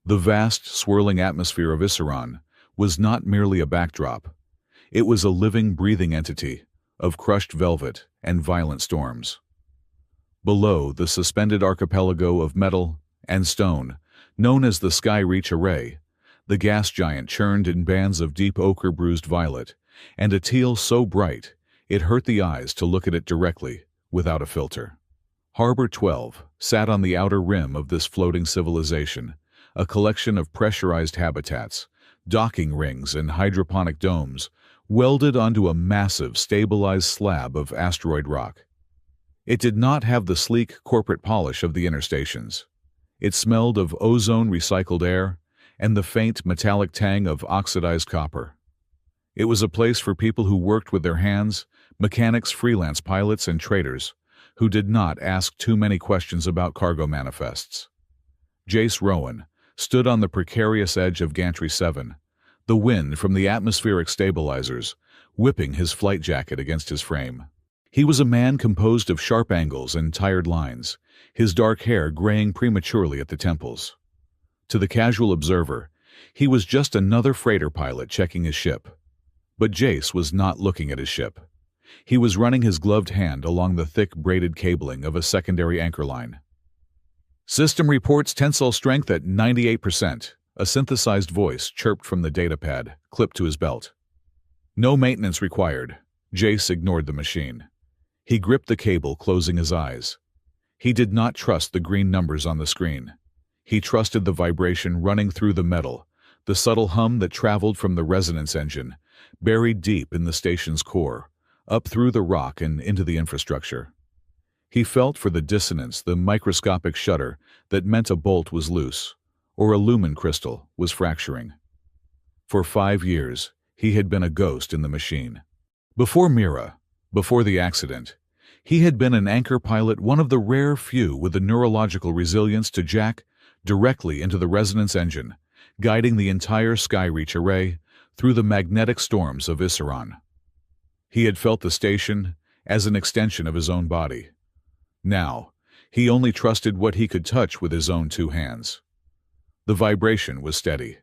The vast, swirling atmosphere of Issaron was not merely a backdrop. It was a living, breathing entity of crushed velvet and violent storms. Below, the suspended archipelago of metal and stone, known as the Sky Reach Array, the gas giant churned in bands of deep ochre-bruised violet, and a teal so bright it hurt the eyes to look at it directly, without a filter. Harbor 12 sat on the outer rim of this floating civilization, a collection of pressurized habitats, docking rings and hydroponic domes, welded onto a massive, stabilized slab of asteroid rock. It did not have the sleek corporate polish of the inner stations. It smelled of ozone recycled air and the faint metallic tang of oxidized copper. It was a place for people who worked with their hands, mechanics, freelance pilots, and traders, who did not ask too many questions about cargo manifests. Jace Rowan stood on the precarious edge of Gantry 7, the wind from the atmospheric stabilizers whipping his flight jacket against his frame. He was a man composed of sharp angles and tired lines, his dark hair graying prematurely at the temples. To the casual observer, he was just another freighter pilot checking his ship. But Jace was not looking at his ship. He was running his gloved hand along the thick braided cabling of a secondary anchor line. "System reports tensile strength at 98%, a synthesized voice chirped from the datapad, clipped to his belt. "No maintenance required." Jace ignored the machine. He gripped the cable, closing his eyes. He did not trust the green numbers on the screen. He trusted the vibration running through the metal, the subtle hum that traveled from the resonance engine, buried deep in the station's core, up through the rock and into the infrastructure. He felt for the dissonance, the microscopic shudder that meant a bolt was loose, or a lumen crystal was fracturing. For 5 years, he had been a ghost in the machine. Before Mira, before the accident, he had been an anchor pilot, one of the rare few with the neurological resilience to jack directly into the resonance engine, guiding the entire Skyreach array through the magnetic storms of Issaron. He had felt the station as an extension of his own body. Now, he only trusted what he could touch with his own 2 hands. The vibration was steady.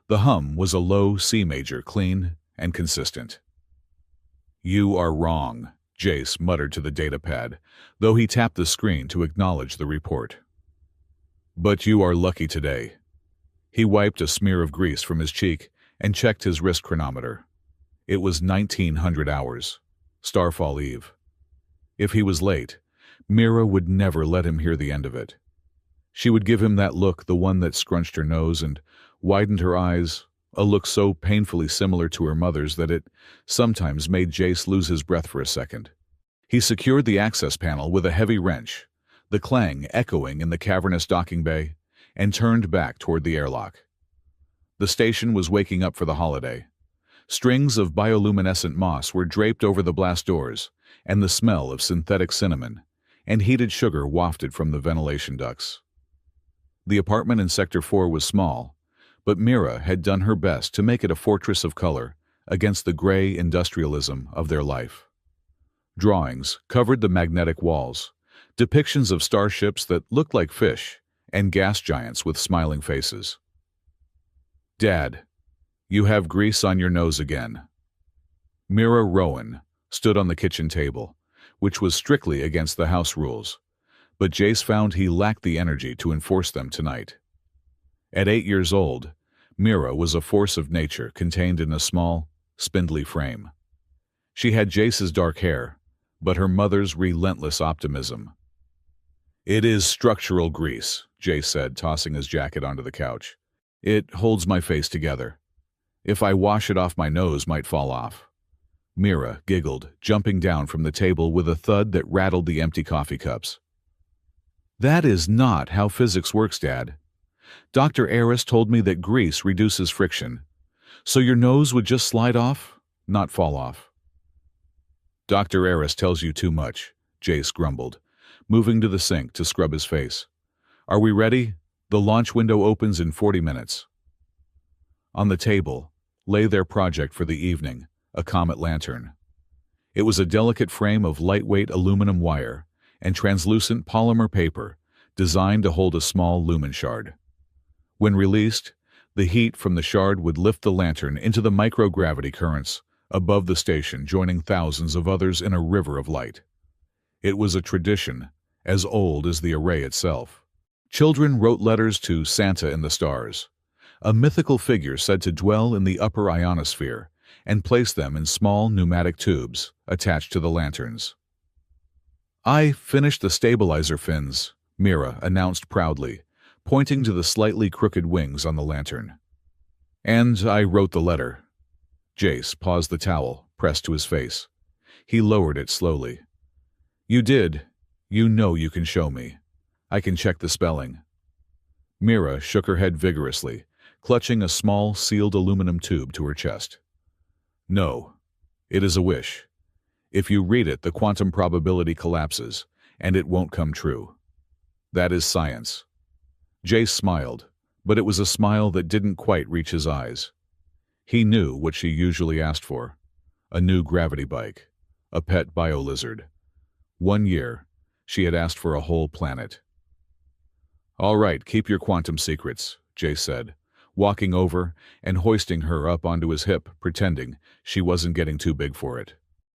The hum was a low C major, clean and consistent. "You are wrong," Jace muttered to the datapad, though he tapped the screen to acknowledge the report. "But you are lucky today." He wiped a smear of grease from his cheek and checked his wrist chronometer. It was 1900 hours, Starfall Eve. If he was late, Mira would never let him hear the end of it. She would give him that look, the one that scrunched her nose and widened her eyes, a look so painfully similar to her mother's that it sometimes made Jace lose his breath for a second. He secured the access panel with a heavy wrench, the clang echoing in the cavernous docking bay, and turned back toward the airlock. The station was waking up for the holiday. Strings of bioluminescent moss were draped over the blast doors, and the smell of synthetic cinnamon and heated sugar wafted from the ventilation ducts. The apartment in Sector 4 was small, but Mira had done her best to make it a fortress of color against the gray industrialism of their life. Drawings covered the magnetic walls, depictions of starships that looked like fish and gas giants with smiling faces. "Dad, you have grease on your nose again." Mira Rowan stood on the kitchen table, which was strictly against the house rules, but Jace found he lacked the energy to enforce them tonight. At 8 years old, Mira was a force of nature contained in a small, spindly frame. She had Jace's dark hair, but her mother's relentless optimism. "It is structural grease," Jace said, tossing his jacket onto the couch. "It holds my face together. If I wash it off, my nose might fall off." Mira giggled, jumping down from the table with a thud that rattled the empty coffee cups. "That is not how physics works, Dad. Dr. Aris told me that grease reduces friction, so your nose would just slide off, not fall off." "Dr. Aris tells you too much," Jace grumbled, moving to the sink to scrub his face. "Are we ready? The launch window opens in 40 minutes. On the table lay their project for the evening, a comet lantern. It was a delicate frame of lightweight aluminum wire and translucent polymer paper designed to hold a small lumen shard. When released, the heat from the shard would lift the lantern into the microgravity currents above the station, joining thousands of others in a river of light. It was a tradition as old as the array itself. Children wrote letters to Santa in the stars, a mythical figure said to dwell in the upper ionosphere, and place them in small pneumatic tubes attached to the lanterns. "I finished the stabilizer fins," Mira announced proudly, pointing to the slightly crooked wings on the lantern. "And I wrote the letter." Jace paused, the towel pressed to his face. He lowered it slowly. "You did. You know you can show me. I can check the spelling." Mira shook her head vigorously, clutching a small, sealed aluminum tube to her chest. "No. It is a wish. If you read it, the quantum probability collapses, and it won't come true. That is science." Jace smiled, but it was a smile that didn't quite reach his eyes. He knew what she usually asked for: a new gravity bike, a pet bio-lizard. 1 year, she had asked for a whole planet. "All right, keep your quantum secrets," Jace said, walking over and hoisting her up onto his hip, pretending she wasn't getting too big for it.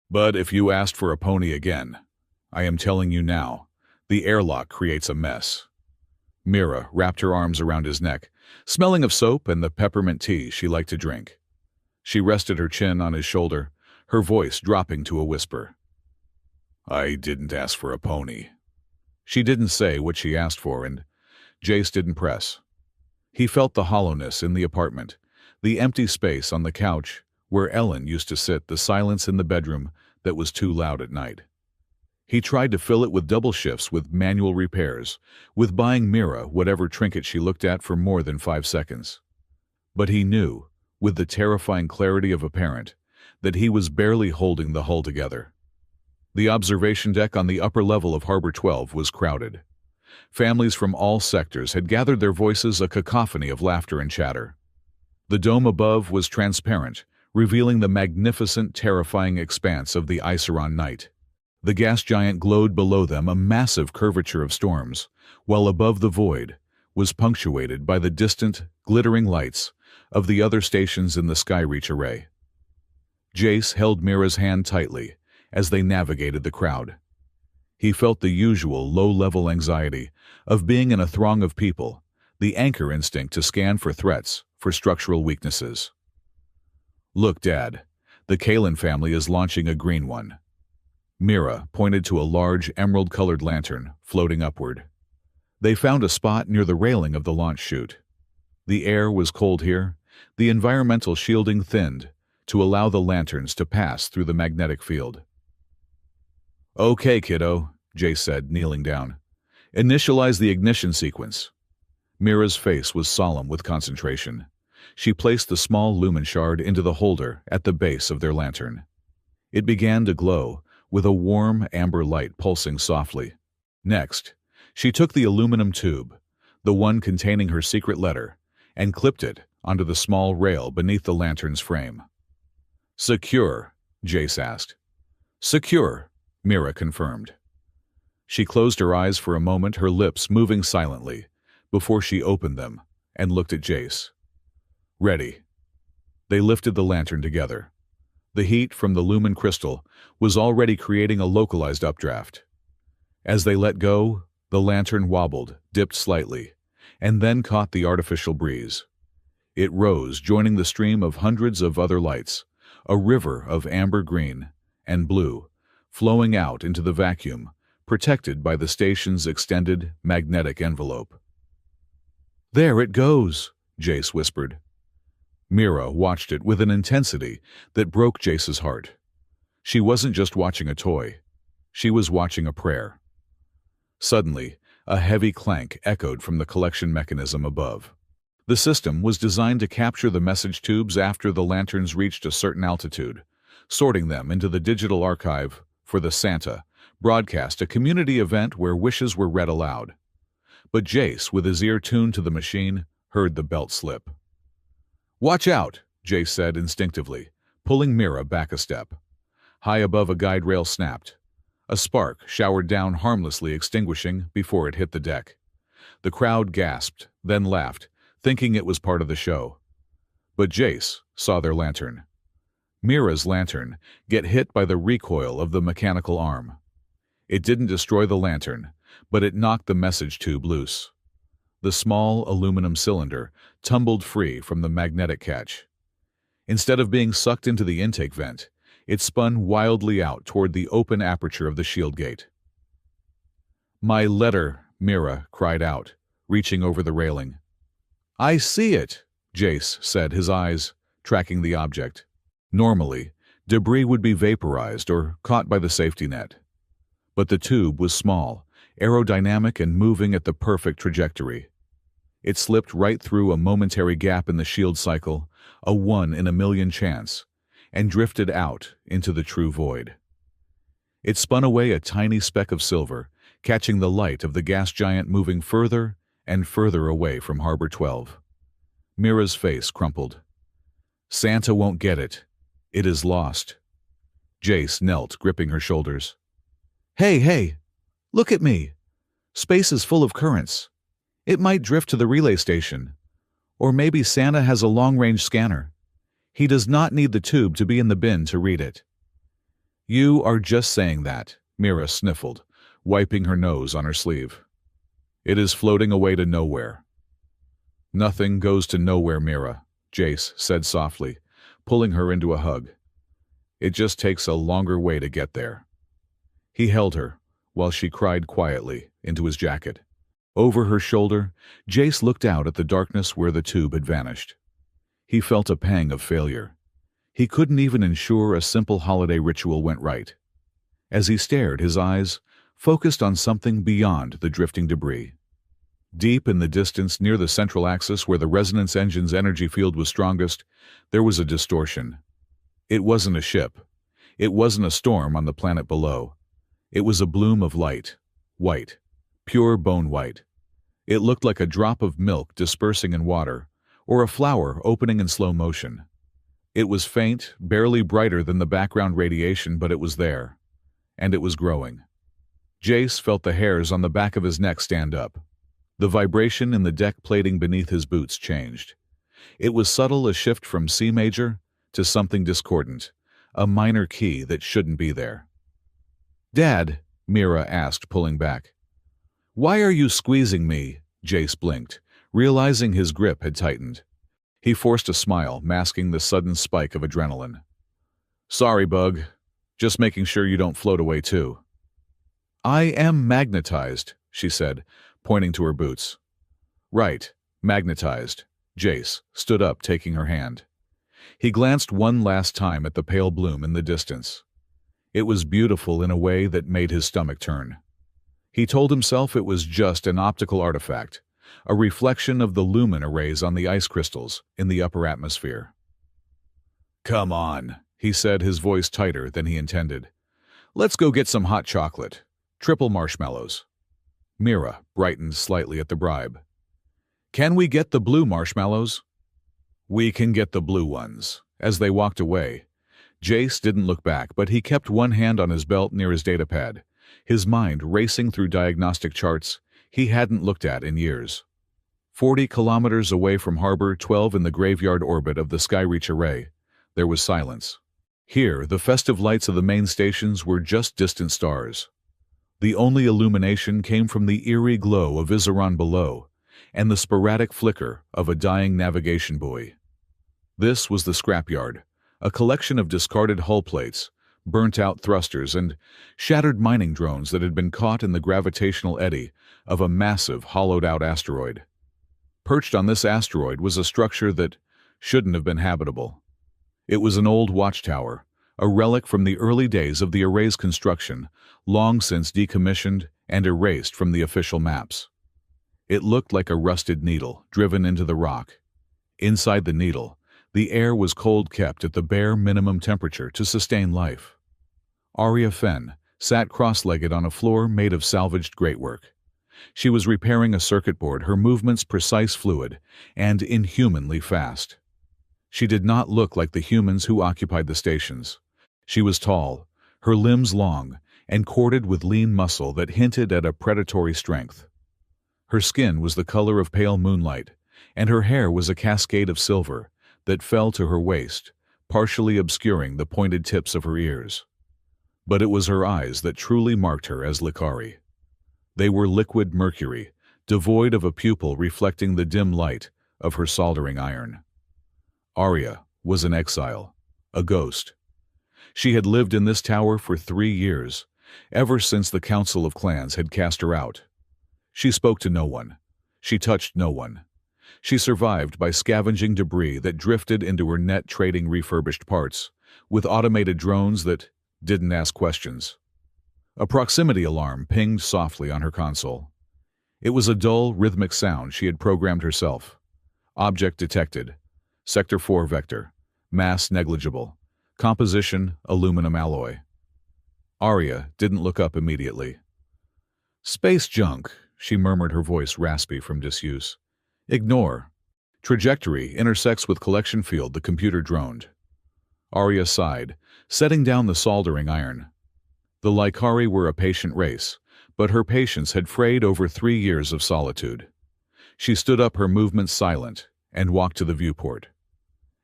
"But if you asked for a pony again, I am telling you now, the airlock creates a mess." Mira wrapped her arms around his neck, smelling of soap and the peppermint tea she liked to drink. She rested her chin on his shoulder, her voice dropping to a whisper. "I didn't ask for a pony." She didn't say what she asked for, and Jace didn't press. He felt the hollowness in the apartment, the empty space on the couch where Ellen used to sit, the silence in the bedroom that was too loud at night. He tried to fill it with double shifts, with manual repairs, with buying Mira whatever trinket she looked at for more than 5 seconds. But he knew, with the terrifying clarity of a parent, that he was barely holding the hull together. The observation deck on the upper level of Harbor 12 was crowded. Families from all sectors had gathered, their voices a cacophony of laughter and chatter. The dome above was transparent, revealing the magnificent, terrifying expanse of the Iceron night. The gas giant glowed below them, a massive curvature of storms, while above the void was punctuated by the distant, glittering lights of the other stations in the Skyreach array. Jace held Mira's hand tightly as they navigated the crowd. He felt the usual low-level anxiety of being in a throng of people, the anchor instinct to scan for threats, for structural weaknesses. "Look, Dad, the Kalen family is launching a green one." Mira pointed to a large emerald-colored lantern floating upward. They found a spot near the railing of the launch chute. The air was cold here, the environmental shielding thinned to allow the lanterns to pass through the magnetic field. "Okay, kiddo," Jace said, kneeling down. "Initialize the ignition sequence." Mira's face was solemn with concentration. She placed the small lumen shard into the holder at the base of their lantern. It began to glow, with a warm amber light pulsing softly. Next, she took the aluminum tube, the one containing her secret letter, and clipped it onto the small rail beneath the lantern's frame. "Secure?" Jace asked. "Secure," Mira confirmed. She closed her eyes for a moment, her lips moving silently, before she opened them and looked at Jace. "Ready." They lifted the lantern together. The heat from the lumen crystal was already creating a localized updraft. As they let go, the lantern wobbled, dipped slightly, and then caught the artificial breeze. It rose, joining the stream of hundreds of other lights, a river of amber green and blue, flowing out into the vacuum, protected by the station's extended magnetic envelope. "There it goes," Jace whispered. Mira watched it with an intensity that broke Jace's heart. She wasn't just watching a toy. She was watching a prayer. Suddenly, a heavy clank echoed from the collection mechanism above. The system was designed to capture the message tubes after the lanterns reached a certain altitude, sorting them into the digital archive for the Santa broadcast, a community event where wishes were read aloud. But Jace, with his ear tuned to the machine, heard the belt slip. "Watch out," Jace said instinctively, pulling Mira back a step. High above, a guide rail snapped. A spark showered down, harmlessly extinguishing before it hit the deck. The crowd gasped, then laughed, thinking it was part of the show. But Jace saw their lantern. Mira's lantern get hit by the recoil of the mechanical arm. It didn't destroy the lantern, but it knocked the message tube loose. The small aluminum cylinder tumbled free from the magnetic catch. Instead of being sucked into the intake vent, it spun wildly out toward the open aperture of the shield gate. "My letter," Mira cried out, reaching over the railing. "I see it," Jace said, his eyes tracking the object. Normally, debris would be vaporized or caught by the safety net. But the tube was small, aerodynamic, and moving at the perfect trajectory. It slipped right through a momentary gap in the shield cycle, a 1 in a million chance, and drifted out into the true void. It spun away a tiny speck of silver, catching the light of the gas giant moving further and further away from Harbor 12. Mira's face crumpled. "Santa won't get it. It is lost." Jace knelt, gripping her shoulders. Hey, look at me. Space is full of currents. It might drift to the relay station. Or maybe Santa has a long-range scanner. He does not need the tube to be in the bin to read it." "You are just saying that," Mira sniffled, wiping her nose on her sleeve. "It is floating away to nowhere." "Nothing goes to nowhere, Mira," Jace said softly, pulling her into a hug. "It just takes a longer way to get there." He held her, while she cried quietly, into his jacket. Over her shoulder, Jace looked out at the darkness where the tube had vanished. He felt a pang of failure. He couldn't even ensure a simple holiday ritual went right. As he stared, his eyes focused on something beyond the drifting debris. Deep in the distance, near the central axis where the resonance engine's energy field was strongest, there was a distortion. It wasn't a ship. It wasn't a storm on the planet below. It was a bloom of light, white, pure bone white. It looked like a drop of milk dispersing in water, or a flower opening in slow motion. It was faint, barely brighter than the background radiation, but it was there. And it was growing. Jace felt the hairs on the back of his neck stand up. The vibration in the deck plating beneath his boots changed. It was subtle, a shift from C major to something discordant, a minor key that shouldn't be there. "Dad," Mira asked, pulling back. "Why are you squeezing me?" Jace blinked, realizing his grip had tightened. He forced a smile, masking the sudden spike of adrenaline. "Sorry, Bug. Just making sure you don't float away too." "I am magnetized," she said, pointing to her boots. "Right, magnetized." Jace stood up, taking her hand. He glanced one last time at the pale bloom in the distance. It was beautiful in a way that made his stomach turn. He told himself it was just an optical artifact, a reflection of the lumen arrays on the ice crystals in the upper atmosphere. "Come on," he said, his voice tighter than he intended. "Let's go get some hot chocolate. Triple marshmallows." Mira brightened slightly at the bribe. "Can we get the blue marshmallows?" "We can get the blue ones." As they walked away, Jace didn't look back, but he kept one hand on his belt near his datapad, his mind racing through diagnostic charts he hadn't looked at in years. 40 kilometers away from Harbor 12 in the graveyard orbit of the Skyreach array, there was silence. Here, the festive lights of the main stations were just distant stars. The only illumination came from the eerie glow of Iseron below and the sporadic flicker of a dying navigation buoy. This was the scrapyard, a collection of discarded hull plates, burnt-out thrusters, and shattered mining drones that had been caught in the gravitational eddy of a massive, hollowed-out asteroid. Perched on this asteroid was a structure that shouldn't have been habitable. It was an old watchtower, a relic from the early days of the array's construction, long since decommissioned and erased from the official maps. It looked like a rusted needle driven into the rock. Inside the needle, the air was cold, kept at the bare minimum temperature to sustain life. Arya Fenn sat cross-legged on a floor made of salvaged greatwork. She was repairing a circuit board, her movements precise, fluid, and inhumanly fast. She did not look like the humans who occupied the stations. She was tall, her limbs long, and corded with lean muscle that hinted at a predatory strength. Her skin was the color of pale moonlight, and her hair was a cascade of silver that fell to her waist, partially obscuring the pointed tips of her ears. But it was her eyes that truly marked her as Likari. They were liquid mercury, devoid of a pupil reflecting the dim light of her soldering iron. Arya was an exile, a ghost. She had lived in this tower for 3 years, ever since the Council of Clans had cast her out. She spoke to no one. She touched no one. She survived by scavenging debris that drifted into her net, trading refurbished parts, with automated drones that didn't ask questions. A proximity alarm pinged softly on her console. It was a dull, rhythmic sound she had programmed herself. Object detected. Sector 4 vector. Mass negligible. Composition aluminum alloy. Arya didn't look up immediately. "Space junk," she murmured, her voice raspy from disuse. "Ignore." Trajectory intersects with collection field, the computer droned. Arya sighed, setting down the soldering iron. The Likari were a patient race, but her patience had frayed over 3 years of solitude. She stood up, her movements silent, and walked to the viewport.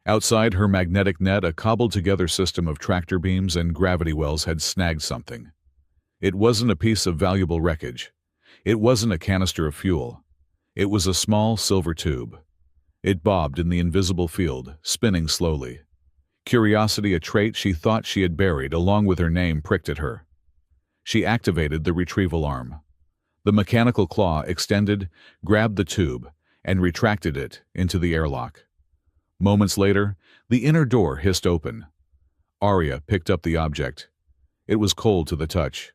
Outside her magnetic net, a cobbled-together system of tractor beams and gravity wells had snagged something. It wasn't a piece of valuable wreckage. It wasn't a canister of fuel. It was a small silver tube. It bobbed in the invisible field, spinning slowly. Curiosity, a trait she thought she had buried along with her name, pricked at her. She activated the retrieval arm. The mechanical claw extended, grabbed the tube, and retracted it into the airlock. Moments later, the inner door hissed open. Arya picked up the object. It was cold to the touch.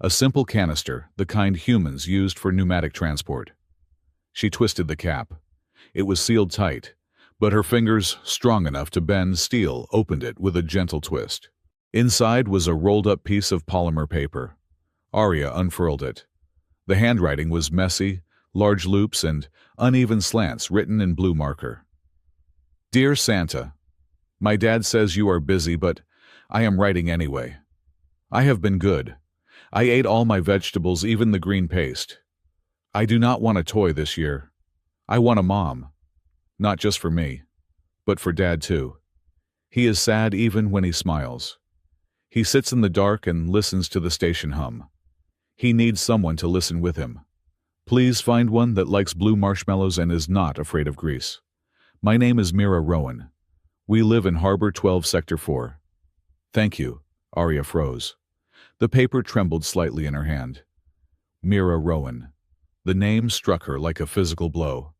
A simple canister, the kind humans used for pneumatic transport. She twisted the cap. It was sealed tight, but her fingers, strong enough to bend steel, opened it with a gentle twist. Inside was a rolled-up piece of polymer paper. Arya unfurled it. The handwriting was messy, large loops and uneven slants written in blue marker. "Dear Santa, my dad says you are busy, but I am writing anyway. I have been good. I ate all my vegetables, even the green paste. I do not want a toy this year. I want a mom. Not just for me, but for Dad too. He is sad even when he smiles. He sits in the dark and listens to the station hum. He needs someone to listen with him. Please find one that likes blue marshmallows and is not afraid of grease. My name is Mira Rowan. We live in Harbor 12, Sector 4. Thank you." Arya froze. The paper trembled slightly in her hand. Mira Rowan. The name struck her like a physical blow.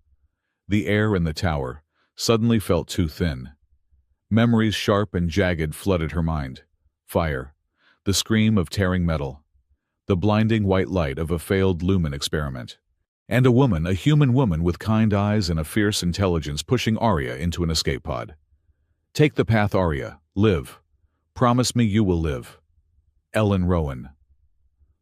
The air in the tower suddenly felt too thin. Memories sharp and jagged flooded her mind. Fire. The scream of tearing metal. The blinding white light of a failed lumen experiment. And a woman, a human woman with kind eyes and a fierce intelligence, pushing Arya into an escape pod. "Take the path, Arya. Live. Promise me you will live." Ellen Rowan.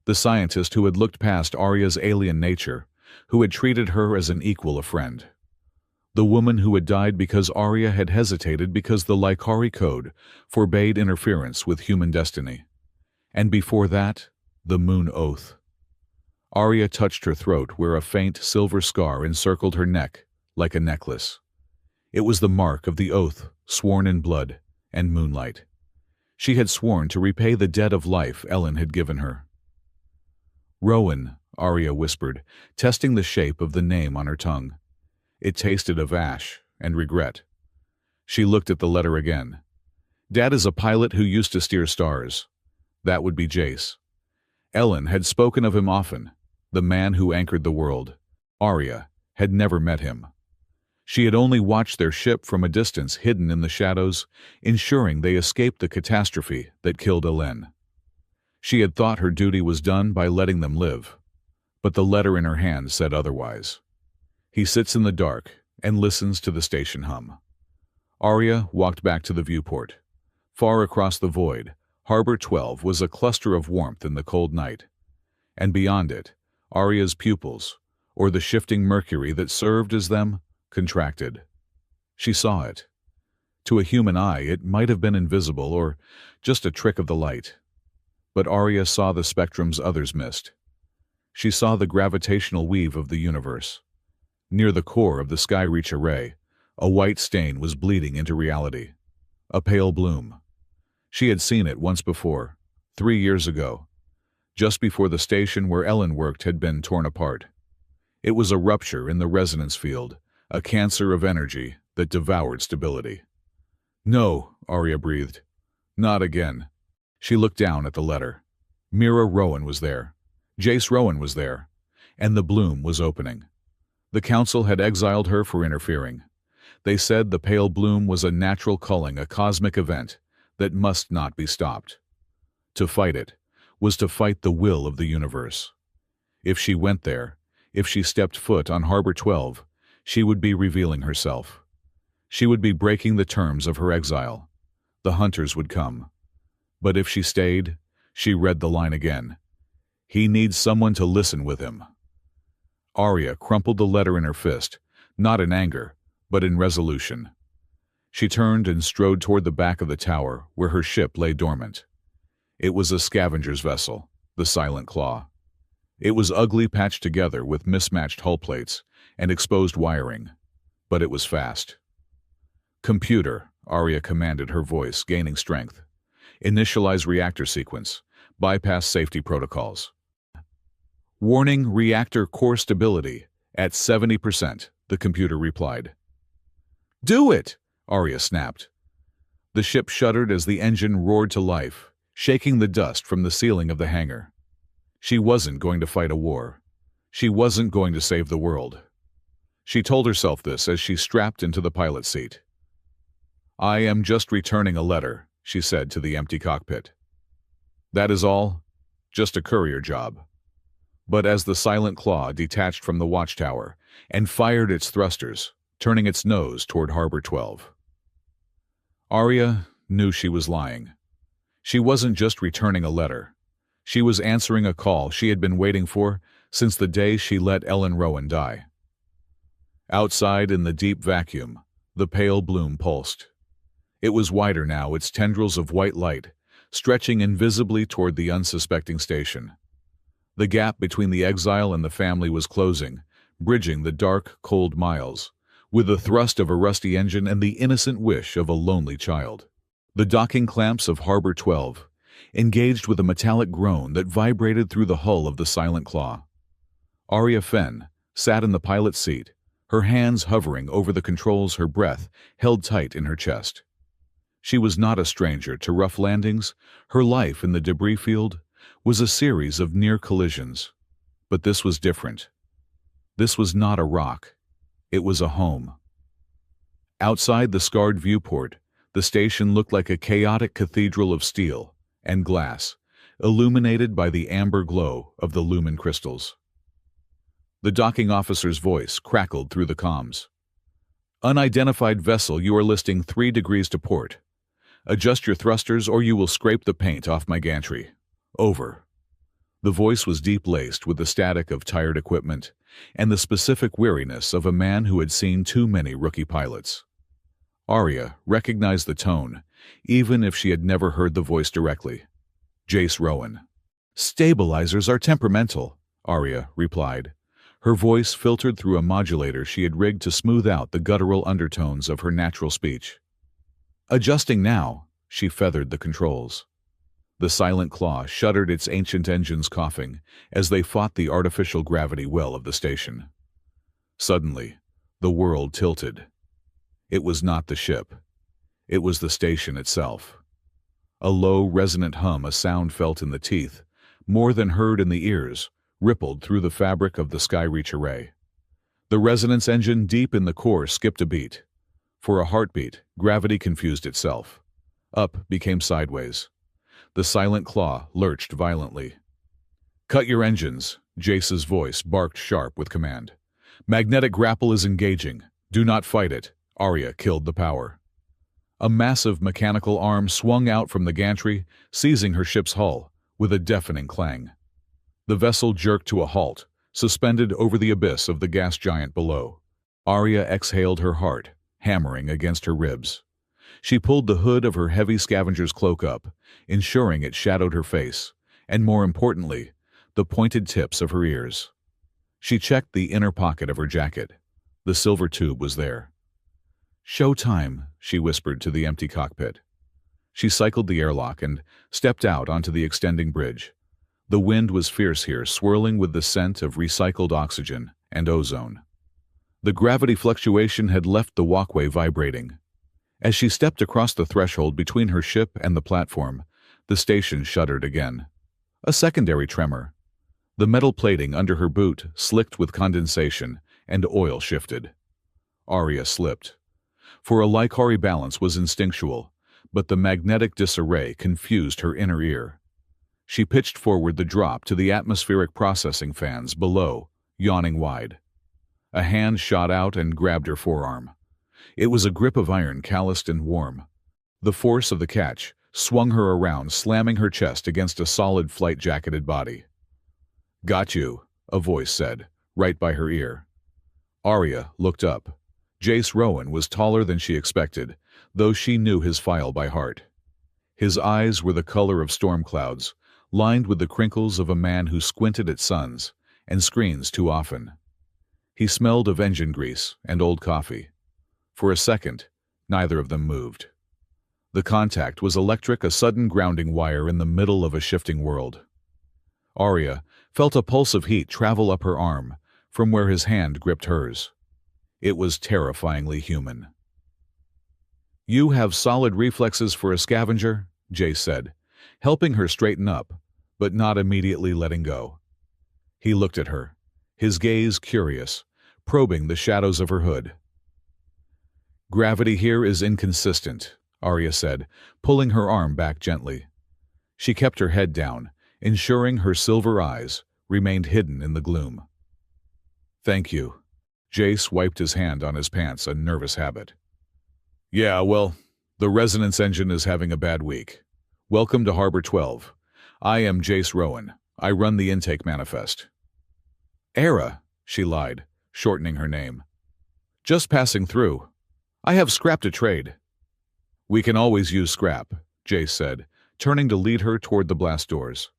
The scientist who had looked past Arya's alien nature, who had treated her as an equal, a friend. The woman who had died because Arya had hesitated because the Likari code forbade interference with human destiny. And before that, the Moon Oath. Arya touched her throat where a faint silver scar encircled her neck like a necklace. It was the mark of the oath, sworn in blood and moonlight. She had sworn to repay the debt of life Ellen had given her. "Rowan," Arya whispered, testing the shape of the name on her tongue. It tasted of ash and regret. She looked at the letter again. Dad is a pilot who used to steer stars. That would be Jace. Ellen had spoken of him often, the man who anchored the world. Arya had never met him. She had only watched their ship from a distance, hidden in the shadows, ensuring they escaped the catastrophe that killed Ellen. She had thought her duty was done by letting them live, but the letter in her hand said otherwise. He sits in the dark and listens to the station hum. Arya walked back to the viewport. Far across the void, Harbor 12 was a cluster of warmth in the cold night. And beyond it, Arya's pupils, or the shifting mercury that served as them, contracted. She saw it. To a human eye, it might have been invisible or just a trick of the light. But Arya saw the spectrums others missed. She saw the gravitational weave of the universe. Near the core of the Sky-Reach array, a white stain was bleeding into reality. A pale bloom. She had seen it once before, 3 years ago, just before the station where Ellen worked had been torn apart. It was a rupture in the resonance field, a cancer of energy that devoured stability. "No," Arya breathed. "Not again." She looked down at the letter. Mira Rowan was there. Jace Rowan was there. And the bloom was opening. The council had exiled her for interfering. They said the pale bloom was a natural culling, a cosmic event that must not be stopped. To fight it was to fight the will of the universe. If she went there, if she stepped foot on Harbor 12, she would be revealing herself. She would be breaking the terms of her exile. The hunters would come. But if she stayed, she read the line again. He needs someone to listen with him. Arya crumpled the letter in her fist, not in anger, but in resolution. She turned and strode toward the back of the tower where her ship lay dormant. It was a scavenger's vessel, the Silent Claw. It was ugly, patched together with mismatched hull plates and exposed wiring, but it was fast. "Computer," Arya commanded, her voice gaining strength. "Initialize reactor sequence. Bypass safety protocols." "Warning, reactor core stability at 70%, the computer replied. "Do it!" Arya snapped. The ship shuddered as the engine roared to life, shaking the dust from the ceiling of the hangar. She wasn't going to fight a war. She wasn't going to save the world. She told herself this as she strapped into the pilot seat. "I am just returning a letter," she said to the empty cockpit. "That is all. Just a courier job." But as the Silent Claw detached from the watchtower and fired its thrusters, turning its nose toward Harbor 12, Arya knew she was lying. She wasn't just returning a letter. She was answering a call she had been waiting for since the day she let Ellen Rowan die. Outside in the deep vacuum, the pale bloom pulsed. It was wider now, its tendrils of white light stretching invisibly toward the unsuspecting station. The gap between the exile and the family was closing, bridging the dark, cold miles, with the thrust of a rusty engine and the innocent wish of a lonely child. The docking clamps of Harbor 12 engaged with a metallic groan that vibrated through the hull of the Silent Claw. Arya Fenn sat in the pilot's seat, her hands hovering over the controls, her breath held tight in her chest. She was not a stranger to rough landings. Her life in the debris field was a series of near collisions. But this was different. This was not a rock. It was a home. Outside the scarred viewport, the station looked like a chaotic cathedral of steel and glass, illuminated by the amber glow of the lumen crystals. The docking officer's voice crackled through the comms. "Unidentified vessel, you are listing 3 degrees to port. Adjust your thrusters or you will scrape the paint off my gantry. Over." The voice was deep-laced with the static of tired equipment and the specific weariness of a man who had seen too many rookie pilots. Arya recognized the tone, even if she had never heard the voice directly. Jace Rowan. "Stabilizers are temperamental," Arya replied. Her voice filtered through a modulator she had rigged to smooth out the guttural undertones of her natural speech. "Adjusting now," she feathered the controls. The Silent Claw shuddered, its ancient engines coughing as they fought the artificial gravity well of the station. Suddenly, the world tilted. It was not the ship. It was the station itself. A low, resonant hum, a sound felt in the teeth, more than heard in the ears, rippled through the fabric of the Sky-Reach array. The resonance engine deep in the core skipped a beat. For a heartbeat, gravity confused itself. Up became sideways. The Silent Claw lurched violently. "Cut your engines," Jace's voice barked sharp with command. "Magnetic grapple is engaging. Do not fight it." Arya killed the power. A massive mechanical arm swung out from the gantry, seizing her ship's hull with a deafening clang. The vessel jerked to a halt, suspended over the abyss of the gas giant below. Arya exhaled, her heart hammering against her ribs. She pulled the hood of her heavy scavenger's cloak up, ensuring it shadowed her face, and more importantly, the pointed tips of her ears. She checked the inner pocket of her jacket. The silver tube was there. "Show time," she whispered to the empty cockpit. She cycled the airlock and stepped out onto the extending bridge. The wind was fierce here, swirling with the scent of recycled oxygen and ozone. The gravity fluctuation had left the walkway vibrating. As she stepped across the threshold between her ship and the platform, the station shuddered again. A secondary tremor. The metal plating under her boot slicked with condensation, and oil shifted. Arya slipped. For a Lycari balance was instinctual, but the magnetic disarray confused her inner ear. She pitched forward the drop to the atmospheric processing fans below, yawning wide. A hand shot out and grabbed her forearm. It was a grip of iron, calloused and warm. The force of the catch swung her around, slamming her chest against a solid flight-jacketed body. "Got you," a voice said, right by her ear. Arya looked up. Jace Rowan was taller than she expected, though she knew his file by heart. His eyes were the color of storm clouds, lined with the crinkles of a man who squinted at suns and screens too often. He smelled of engine grease and old coffee. For a second, neither of them moved. The contact was electric, a sudden grounding wire in the middle of a shifting world. Arya felt a pulse of heat travel up her arm from where his hand gripped hers. It was terrifyingly human. "You have solid reflexes for a scavenger," Jace said, helping her straighten up, but not immediately letting go. He looked at her, his gaze curious, probing the shadows of her hood. "Gravity here is inconsistent," Arya said, pulling her arm back gently. She kept her head down, ensuring her silver eyes remained hidden in the gloom. "Thank you." Jace wiped his hand on his pants, a nervous habit. "Yeah, well, the resonance engine is having a bad week. Welcome to Harbor 12. I am Jace Rowan. I run the intake manifest." "Era," she lied, shortening her name. "Just passing through. I have scrap to trade." "We can always use scrap," Jace said, turning to lead her toward the blast doors.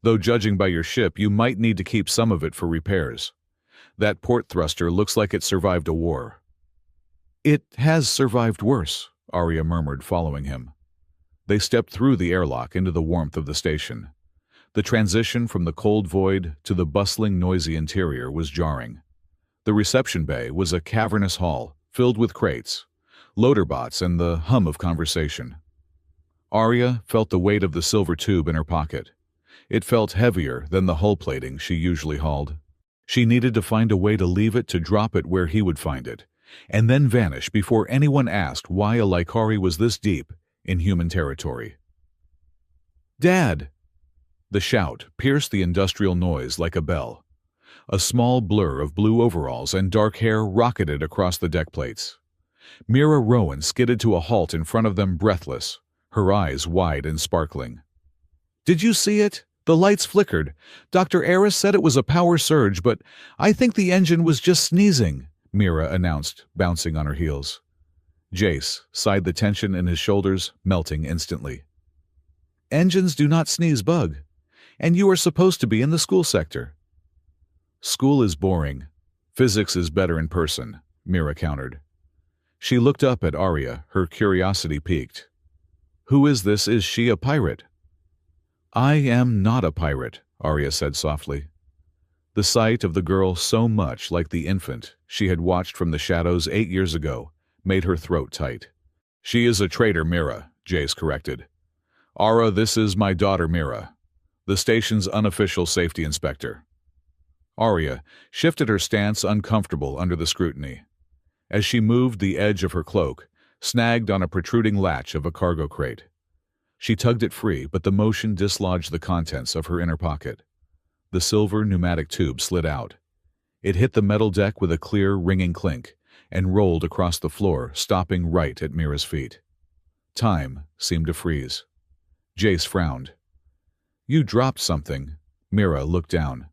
"Though judging by your ship, you might need to keep some of it for repairs. That port thruster looks like it survived a war." "It has survived worse," Arya murmured, following him. They stepped through the airlock into the warmth of the station. The transition from the cold void to the bustling, noisy interior was jarring. The reception bay was a cavernous hall, filled with crates, loader bots, and the hum of conversation. Arya felt the weight of the silver tube in her pocket. It felt heavier than the hull plating she usually hauled. She needed to find a way to leave it, to drop it where he would find it, and then vanish before anyone asked why a Lycari was this deep in human territory. "Dad!" The shout pierced the industrial noise like a bell. A small blur of blue overalls and dark hair rocketed across the deck plates. Mira Rowan skidded to a halt in front of them, breathless, her eyes wide and sparkling. "Did you see it? The lights flickered. Dr. Eris said it was a power surge, but I think the engine was just sneezing," Mira announced, bouncing on her heels. Jace sighed, the tension in his shoulders melting instantly. "Engines do not sneeze, bug. And you are supposed to be in the school sector." "School is boring. Physics is better in person," Mira countered. She looked up at Arya, her curiosity piqued. "Who is this? Is she a pirate?" "I am not a pirate," Arya said softly. The sight of the girl, so much like the infant she had watched from the shadows 8 years ago, made her throat tight. "She is a traitor, Mira," Jace corrected. "Ara, this is my daughter Mira, the station's unofficial safety inspector." Arya shifted her stance, uncomfortable under the scrutiny. As she moved, the edge of her cloak snagged on a protruding latch of a cargo crate. She tugged it free, but the motion dislodged the contents of her inner pocket. The silver pneumatic tube slid out. It hit the metal deck with a clear, ringing clink and rolled across the floor, stopping right at Mira's feet. Time seemed to freeze. Jace frowned. "You dropped something." Mira looked down.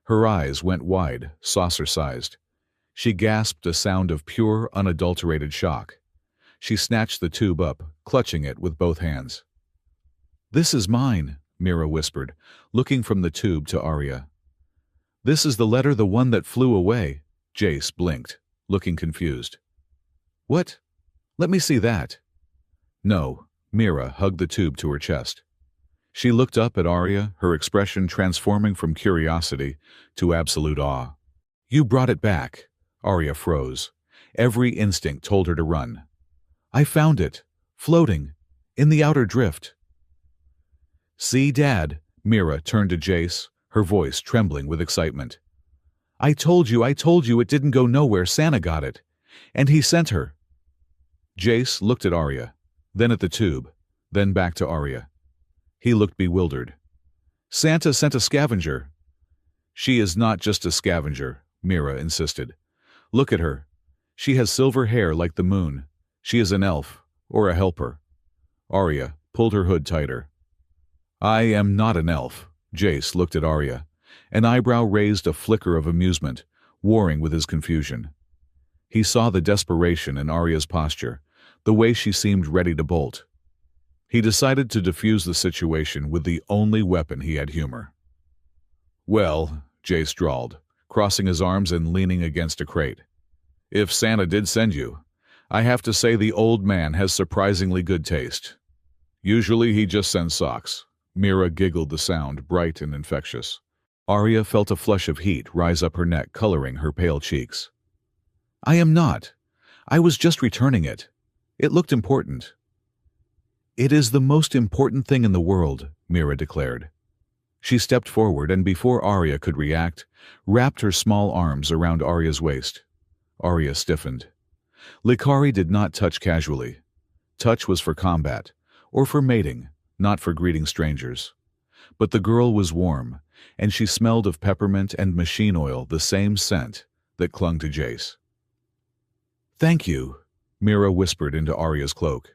Her eyes went wide, saucer-sized. She gasped a sound of pure, unadulterated shock. She snatched the tube up, clutching it with both hands. "This is mine," Mira whispered, looking from the tube to Arya. "This is the letter, the one that flew away." Jace blinked. looking confused. What? Let me see that. No, Mira hugged the tube to her chest. She looked up at Arya, her expression transforming from curiosity to absolute awe. You brought it back. Arya froze. Every instinct told her to run. I found it, floating, in the outer drift. See, Dad, Mira turned to Jace, her voice trembling with excitement. I told you it didn't go nowhere. Santa got it. And he sent her. Jace looked at Arya, then at the tube, then back to Arya. He looked bewildered. Santa sent a scavenger. She is not just a scavenger, Mira insisted. Look at her. She has silver hair like the moon. She is an elf, or a helper. Arya pulled her hood tighter. I am not an elf. Jace looked at Arya. An eyebrow raised a flicker of amusement, warring with his confusion. He saw the desperation in Arya's posture, the way she seemed ready to bolt. He decided to defuse the situation with the only weapon he had: humor. Well, Jace drawled, crossing his arms and leaning against a crate. If Santa did send you, I have to say the old man has surprisingly good taste. Usually he just sends socks. Mira giggled, the sound bright and infectious. Arya felt a flush of heat rise up her neck, coloring her pale cheeks. I am not. I was just returning it. It looked important. It is the most important thing in the world, Mira declared. She stepped forward and, before Arya could react, wrapped her small arms around Arya's waist. Arya stiffened. Likari did not touch casually. Touch was for combat, or for mating, not for greeting strangers. But the girl was warm, and she smelled of peppermint and machine oil, the same scent that clung to Jace. Thank you, Mira whispered into Arya's cloak.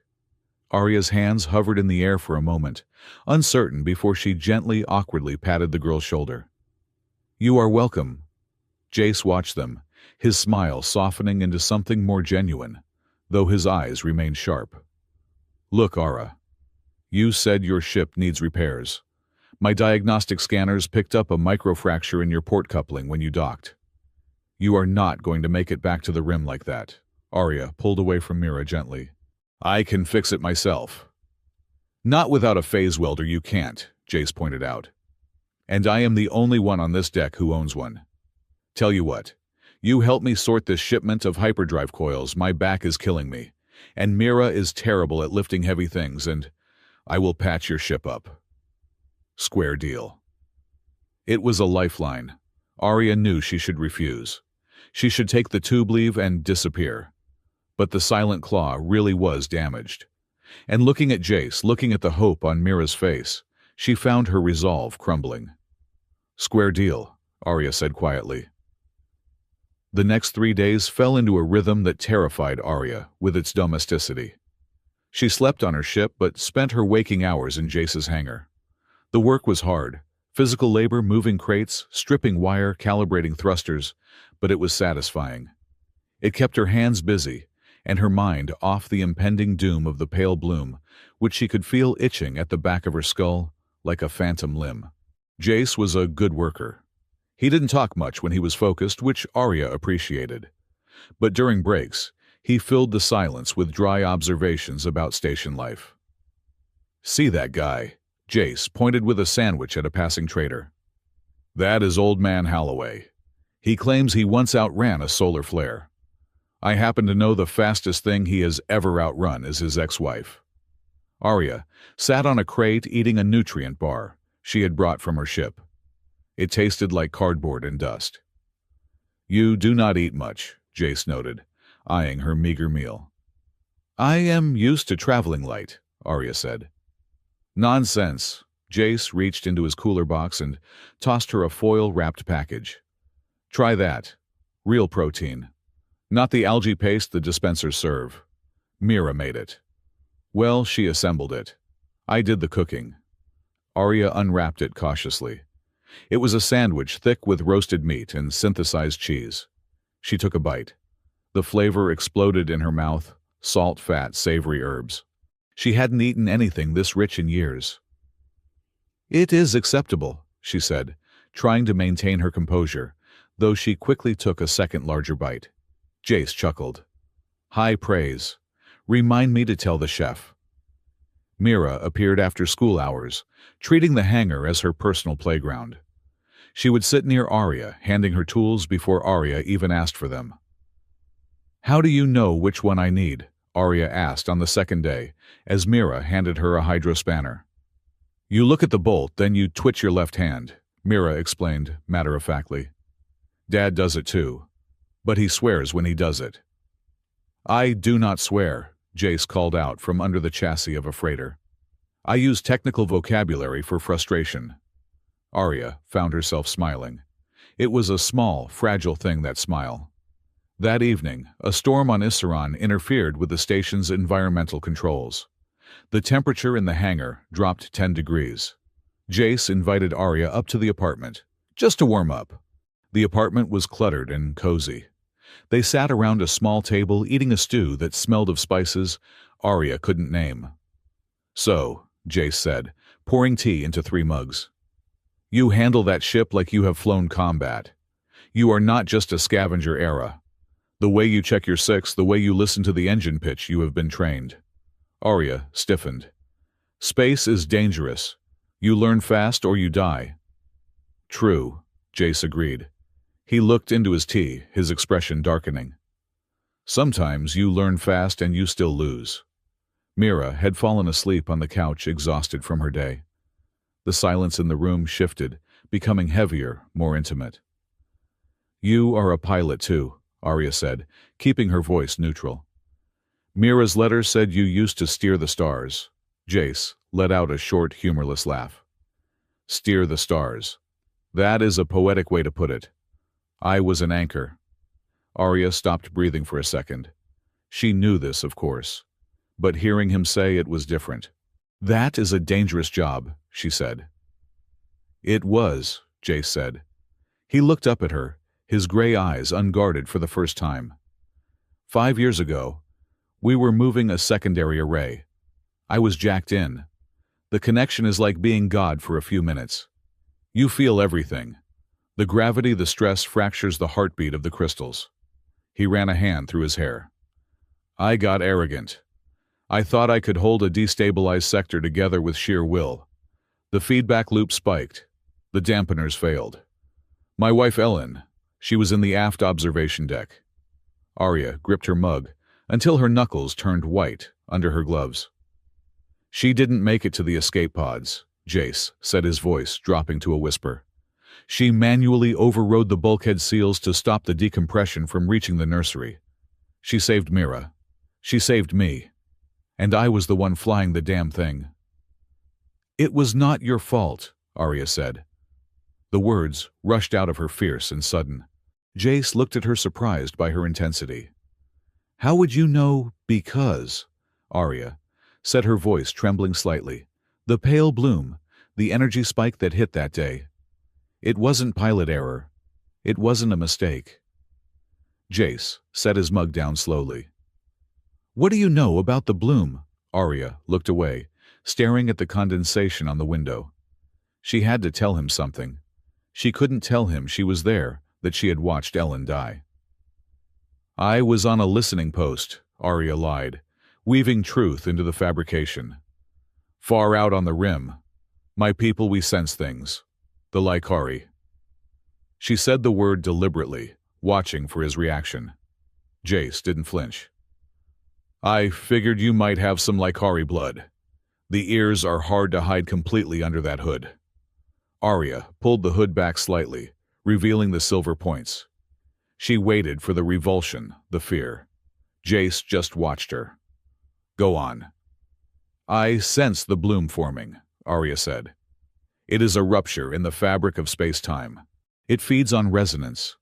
Arya's hands hovered in the air for a moment, uncertain, before she gently, awkwardly patted the girl's shoulder. You are welcome. Jace watched them, his smile softening into something more genuine, though his eyes remained sharp. Look, Ara. You said your ship needs repairs. My diagnostic scanners picked up a microfracture in your port coupling when you docked. You are not going to make it back to the rim like that. Arya pulled away from Mira gently. I can fix it myself. Not without a phase welder, you can't, Jace pointed out. And I am the only one on this deck who owns one. Tell you what, you help me sort this shipment of hyperdrive coils. My back is killing me, and Mira is terrible at lifting heavy things, and I will patch your ship up. Square deal. It was a lifeline. Arya knew she should refuse. She should take the tube leave and disappear. But the silent claw really was damaged. And looking at Jace, looking at the hope on Mira's face, she found her resolve crumbling. Square deal, Arya said quietly. The next 3 days fell into a rhythm that terrified Arya with its domesticity. She slept on her ship, but spent her waking hours in Jace's hangar. The work was hard, physical labor, moving crates, stripping wire, calibrating thrusters, but it was satisfying. It kept her hands busy, and her mind off the impending doom of the pale bloom, which she could feel itching at the back of her skull like a phantom limb. Jace was a good worker. He didn't talk much when he was focused, which Arya appreciated. But during breaks, he filled the silence with dry observations about station life. See that guy? Jace pointed with a sandwich at a passing trader. That is Old Man Holloway. He claims he once outran a solar flare. I happen to know the fastest thing he has ever outrun is his ex-wife. Arya sat on a crate eating a nutrient bar she had brought from her ship. It tasted like cardboard and dust. You do not eat much, Jace noted, eyeing her meager meal. I am used to traveling light, Arya said. Nonsense. Jace reached into his cooler box and tossed her a foil-wrapped package. Try that. Real protein. Not the algae paste the dispensers serve. Mira made it. Well, she assembled it. I did the cooking. Arya unwrapped it cautiously. It was a sandwich thick with roasted meat and synthesized cheese. She took a bite. The flavor exploded in her mouth, salt, fat, savory herbs. She hadn't eaten anything this rich in years. It is acceptable, she said, trying to maintain her composure, though she quickly took a second larger bite. Jace chuckled. High praise. Remind me to tell the chef. Mira appeared after school hours, treating the hangar as her personal playground. She would sit near Arya, handing her tools before Arya even asked for them. How do you know which one I need? Arya asked on the second day, as Mira handed her a hydro spanner. You look at the bolt, then you twitch your left hand, Mira explained matter-of-factly. Dad does it too, but he swears when he does it. I do not swear, Jace called out from under the chassis of a freighter. I use technical vocabulary for frustration. Arya found herself smiling. It was a small, fragile thing, that smile. That evening, a storm on Issaran interfered with the station's environmental controls. The temperature in the hangar dropped 10 degrees. Jace invited Arya up to the apartment, just to warm up. The apartment was cluttered and cozy. They sat around a small table eating a stew that smelled of spices Arya couldn't name. So, Jace said, pouring tea into 3 mugs. You handle that ship like you have flown combat. You are not just a scavenger era. The way you check your six, the way you listen to the engine pitch, you have been trained. Arya stiffened. Space is dangerous. You learn fast or you die. True, Jace agreed. He looked into his tea, his expression darkening. Sometimes you learn fast and you still lose. Mira had fallen asleep on the couch, exhausted from her day. The silence in the room shifted, becoming heavier, more intimate. You are a pilot too, Arya said, keeping her voice neutral. Mira's letter said you used to steer the stars. Jace let out a short, humorless laugh. Steer the stars. That is a poetic way to put it. I was an anchor. Arya stopped breathing for a second. She knew this, of course, but hearing him say it was different. That is a dangerous job, she said. It was, Jace said. He looked up at her, his gray eyes unguarded for the first time. 5 years ago, we were moving a secondary array. I was jacked in. The connection is like being God for a few minutes. You feel everything. The gravity, the stress fractures the heartbeat of the crystals. He ran a hand through his hair. I got arrogant. I thought I could hold a destabilized sector together with sheer will. The feedback loop spiked. The dampeners failed. My wife Ellen, she was in the aft observation deck. Arya gripped her mug until her knuckles turned white under her gloves. She didn't make it to the escape pods, Jace said, his voice dropping to a whisper. She manually overrode the bulkhead seals to stop the decompression from reaching the nursery. She saved Mira. She saved me. And I was the one flying the damn thing. It was not your fault, Arya said. The words rushed out of her fierce and sudden. Jace looked at her, surprised by her intensity. How would you know because? Arya said, her voice trembling slightly. The pale bloom, the energy spike that hit that day. It wasn't pilot error. It wasn't a mistake. Jace set his mug down slowly. What do you know about the bloom? Arya looked away, staring at the condensation on the window. She had to tell him something. She couldn't tell him she was there, that she had watched Ellen die. I was on a listening post, Arya lied, weaving truth into the fabrication. Far out on the rim. My people, we sense things. The Lycari. She said the word deliberately, watching for his reaction. Jace didn't flinch. I figured you might have some Lycari blood. The ears are hard to hide completely under that hood. Arya pulled the hood back slightly, revealing the silver points. She waited for the revulsion, the fear. Jace just watched her. Go on. I sense the bloom forming, Arya said. It is a rupture in the fabric of space-time. It feeds on resonance.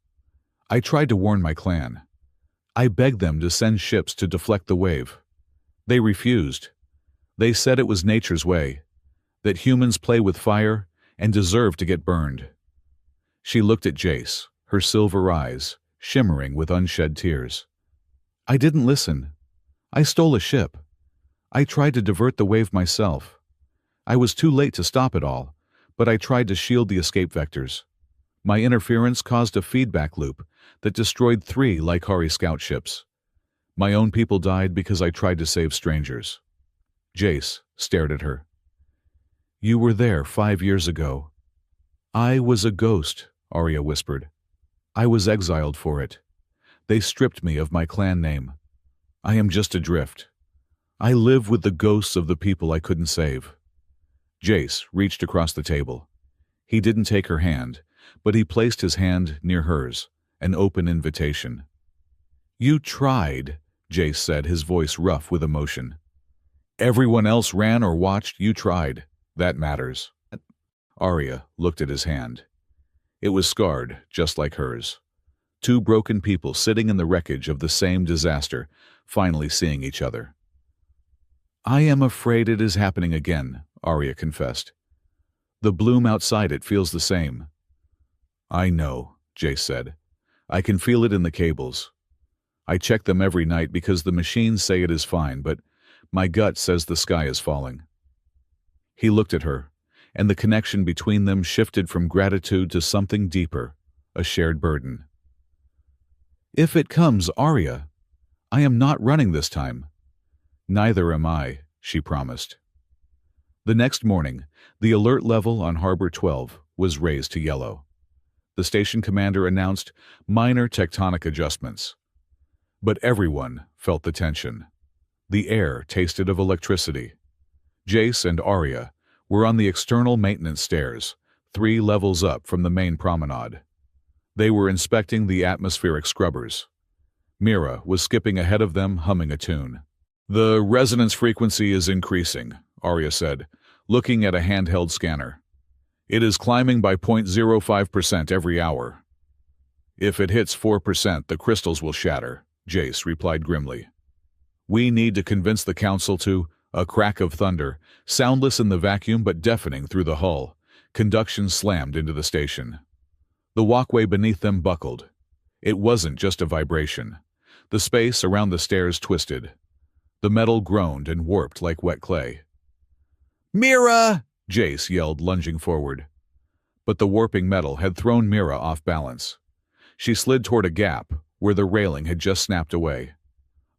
I tried to warn my clan. I begged them to send ships to deflect the wave. They refused. They said it was nature's way, that humans play with fire and deserve to get burned. She looked at Jace, her silver eyes shimmering with unshed tears. I didn't listen. I stole a ship. I tried to divert the wave myself. I was too late to stop it all, but I tried to shield the escape vectors. My interference caused a feedback loop that destroyed 3 Lycari scout ships. My own people died because I tried to save strangers. Jace stared at her. You were there 5 years ago. I was a ghost, Arya whispered. I was exiled for it. They stripped me of my clan name. I am just adrift. I live with the ghosts of the people I couldn't save. Jace reached across the table. He didn't take her hand, but he placed his hand near hers, an open invitation. You tried, Jace said, his voice rough with emotion. Everyone else ran or watched, you tried. That matters. Arya looked at his hand. It was scarred, just like hers. 2 broken people sitting in the wreckage of the same disaster, finally seeing each other. I am afraid it is happening again, Arya confessed. The bloom outside it feels the same. I know, Jace said. I can feel it in the cables. I check them every night because the machines say it is fine, but my gut says the sky is falling. He looked at her, and the connection between them shifted from gratitude to something deeper, a shared burden. If it comes, Arya, I am not running this time. Neither am I, she promised. The next morning, the alert level on Harbor 12 was raised to yellow. The station commander announced minor tectonic adjustments. But everyone felt the tension. The air tasted of electricity. Jace and Arya were on the external maintenance stairs, 3 levels up from the main promenade. They were inspecting the atmospheric scrubbers. Mira was skipping ahead of them, humming a tune. The resonance frequency is increasing, Arya said, looking at a handheld scanner. It is climbing by 0.05% every hour. If it hits 4%, the crystals will shatter, Jace replied grimly. We need to convince the council to, a crack of thunder, soundless in the vacuum but deafening through the hull. Conduction slammed into the station. The walkway beneath them buckled. It wasn't just a vibration. The space around the stairs twisted. The metal groaned and warped like wet clay. Mira! Jace yelled, lunging forward. But the warping metal had thrown Mira off balance. She slid toward a gap where the railing had just snapped away.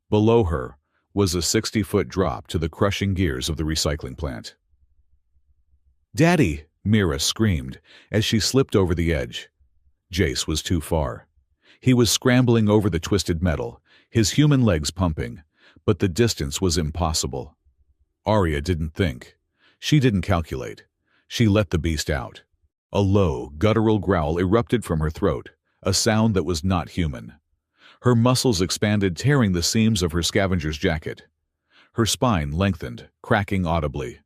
Below her was a 60-foot drop to the crushing gears of the recycling plant. Daddy! Mira screamed as she slipped over the edge. Jace was too far. He was scrambling over the twisted metal, his human legs pumping, but the distance was impossible. Arya didn't think. She didn't calculate. She let the beast out. A low, guttural growl erupted from her throat, a sound that was not human. Her muscles expanded, tearing the seams of her scavenger's jacket. Her spine lengthened, cracking audibly.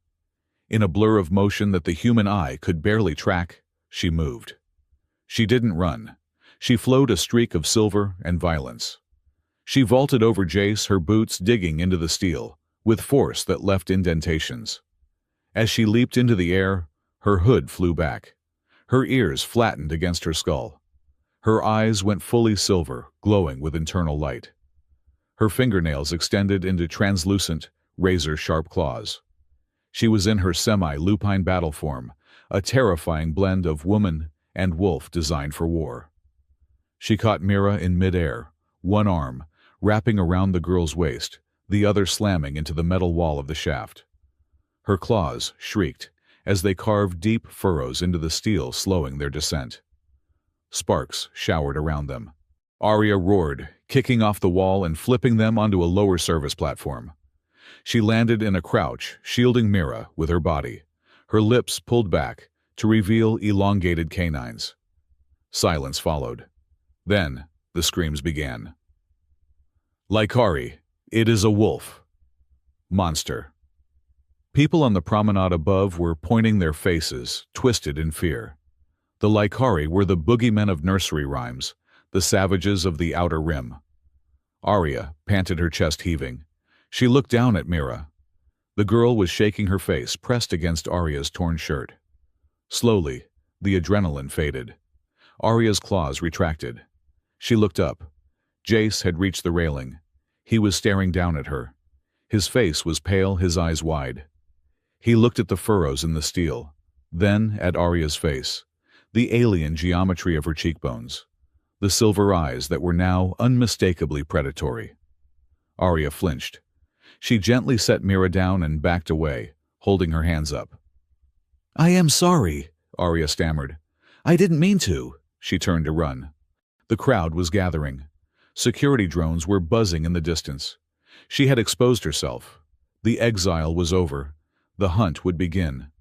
In a blur of motion that the human eye could barely track, she moved. She didn't run. She flowed a streak of silver and violence. She vaulted over Jace, her boots digging into the steel, with force that left indentations. As she leaped into the air, her hood flew back. Her ears flattened against her skull. Her eyes went fully silver, glowing with internal light. Her fingernails extended into translucent, razor-sharp claws. She was in her semi-lupine battle form, a terrifying blend of woman and wolf designed for war. She caught Mira in midair, one arm wrapping around the girl's waist, the other slamming into the metal wall of the shaft. Her claws shrieked as they carved deep furrows into the steel, slowing their descent. Sparks showered around them. Arya roared, kicking off the wall and flipping them onto a lower service platform. She landed in a crouch, shielding Mira with her body, her lips pulled back to reveal elongated canines. Silence followed. Then the screams began. Lycari, it is a wolf. Monster. People on the promenade above were pointing their faces, twisted in fear. The Lycari were the boogeymen of nursery rhymes, the savages of the Outer Rim. Arya panted, her chest heaving. She looked down at Mira. The girl was shaking her face, pressed against Arya's torn shirt. Slowly, the adrenaline faded. Arya's claws retracted. She looked up. Jace had reached the railing. He was staring down at her. His face was pale, his eyes wide. He looked at the furrows in the steel, then at Arya's face. The alien geometry of her cheekbones, the silver eyes that were now unmistakably predatory. Arya flinched. She gently set Mira down and backed away, holding her hands up. "I am sorry," Arya stammered. "I didn't mean to." She turned to run. The crowd was gathering. Security drones were buzzing in the distance. She had exposed herself. The exile was over. The hunt would begin.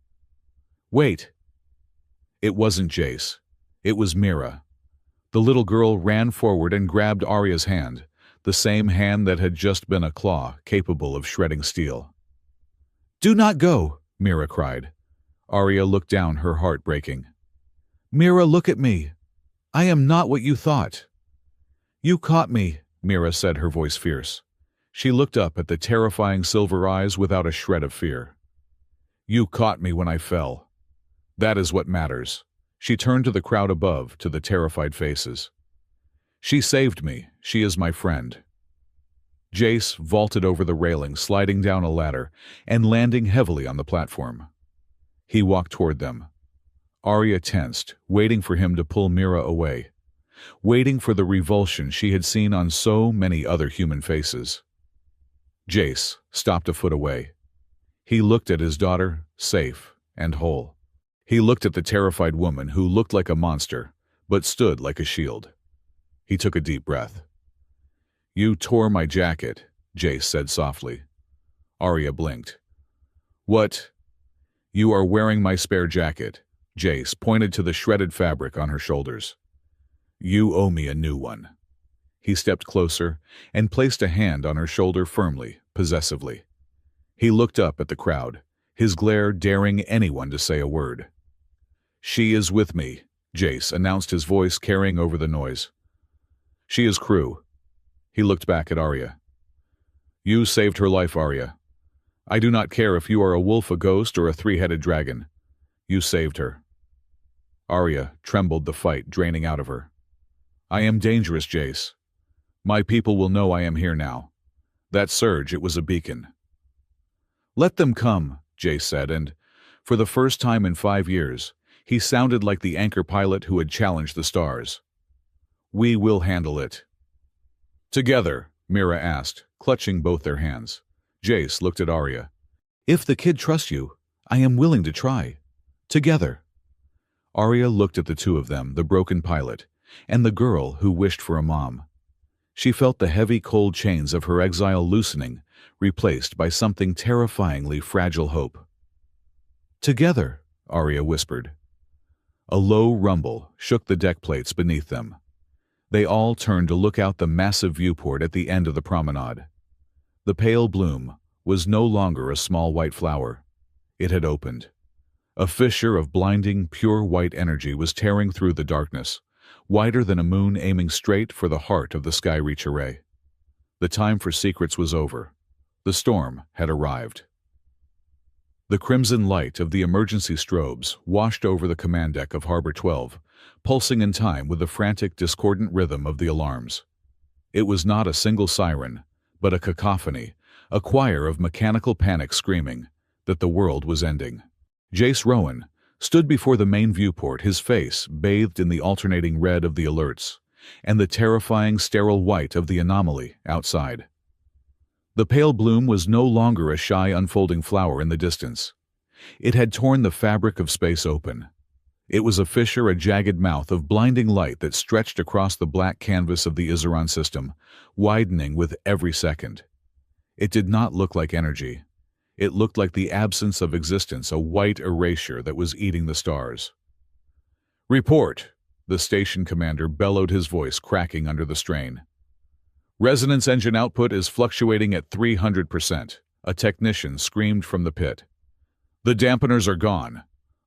"Wait!" It wasn't Jace. It was Mira. The little girl ran forward and grabbed Arya's hand, the same hand that had just been a claw capable of shredding steel. "Do not go!" Mira cried. Arya looked down, her heart breaking. "Mira, look at me. I am not what you thought." "You caught me," Mira said, her voice fierce. She looked up at the terrifying silver eyes without a shred of fear. "You caught me when I fell. That is what matters." She turned to the crowd above, to the terrified faces. "She saved me. She is my friend." Jace vaulted over the railing, sliding down a ladder and landing heavily on the platform. He walked toward them. Arya tensed, waiting for him to pull Mira away, waiting for the revulsion she had seen on so many other human faces. Jace stopped a foot away. He looked at his daughter, safe and whole. He looked at the terrified woman who looked like a monster, but stood like a shield. He took a deep breath. "You tore my jacket," Jace said softly. Arya blinked. "What?" "You are wearing my spare jacket." Jace pointed to the shredded fabric on her shoulders. "You owe me a new one." He stepped closer and placed a hand on her shoulder firmly, possessively. He looked up at the crowd, his glare daring anyone to say a word. "She is with me," Jace announced, his voice carrying over the noise. "She is crew." He looked back at Arya. "You saved her life, Arya. I do not care if you are a wolf, a ghost, or a three-headed dragon. You saved her." Arya trembled, the fight draining out of her. "I am dangerous, Jace. My people will know I am here now. That surge, it was a beacon." "Let them come," Jace said, and, for the first time in 5 years, he sounded like the anchor pilot who had challenged the stars. "We will handle it." "Together?" Mira asked, clutching both their hands. Jace looked at Arya. "If the kid trusts you, I am willing to try. Together." Arya looked at the two of them, the broken pilot, and the girl who wished for a mom. She felt the heavy, cold chains of her exile loosening, replaced by something terrifyingly fragile hope. "Together," Arya whispered. A low rumble shook the deck plates beneath them. They all turned to look out the massive viewport at the end of the promenade. The pale bloom was no longer a small white flower. It had opened. A fissure of blinding, pure white energy was tearing through the darkness, whiter than a moon aiming straight for the heart of the Sky-Reach array. The time for secrets was over. The storm had arrived. The crimson light of the emergency strobes washed over the command deck of Harbor 12, pulsing in time with the frantic, discordant rhythm of the alarms. It was not a single siren, but a cacophony, a choir of mechanical panic screaming that the world was ending. Jace Rowan stood before the main viewport, his face bathed in the alternating red of the alerts and the terrifying sterile white of the anomaly outside. The pale bloom was no longer a shy unfolding flower in the distance. It had torn the fabric of space open. It was a fissure, a jagged mouth of blinding light that stretched across the black canvas of the Iseron system, widening with every second. It did not look like energy. It looked like the absence of existence, a white erasure that was eating the stars. "Report!" The station commander bellowed, his voice cracking under the strain. "Resonance engine output is fluctuating at 300%. A technician screamed from the pit. "The dampeners are gone.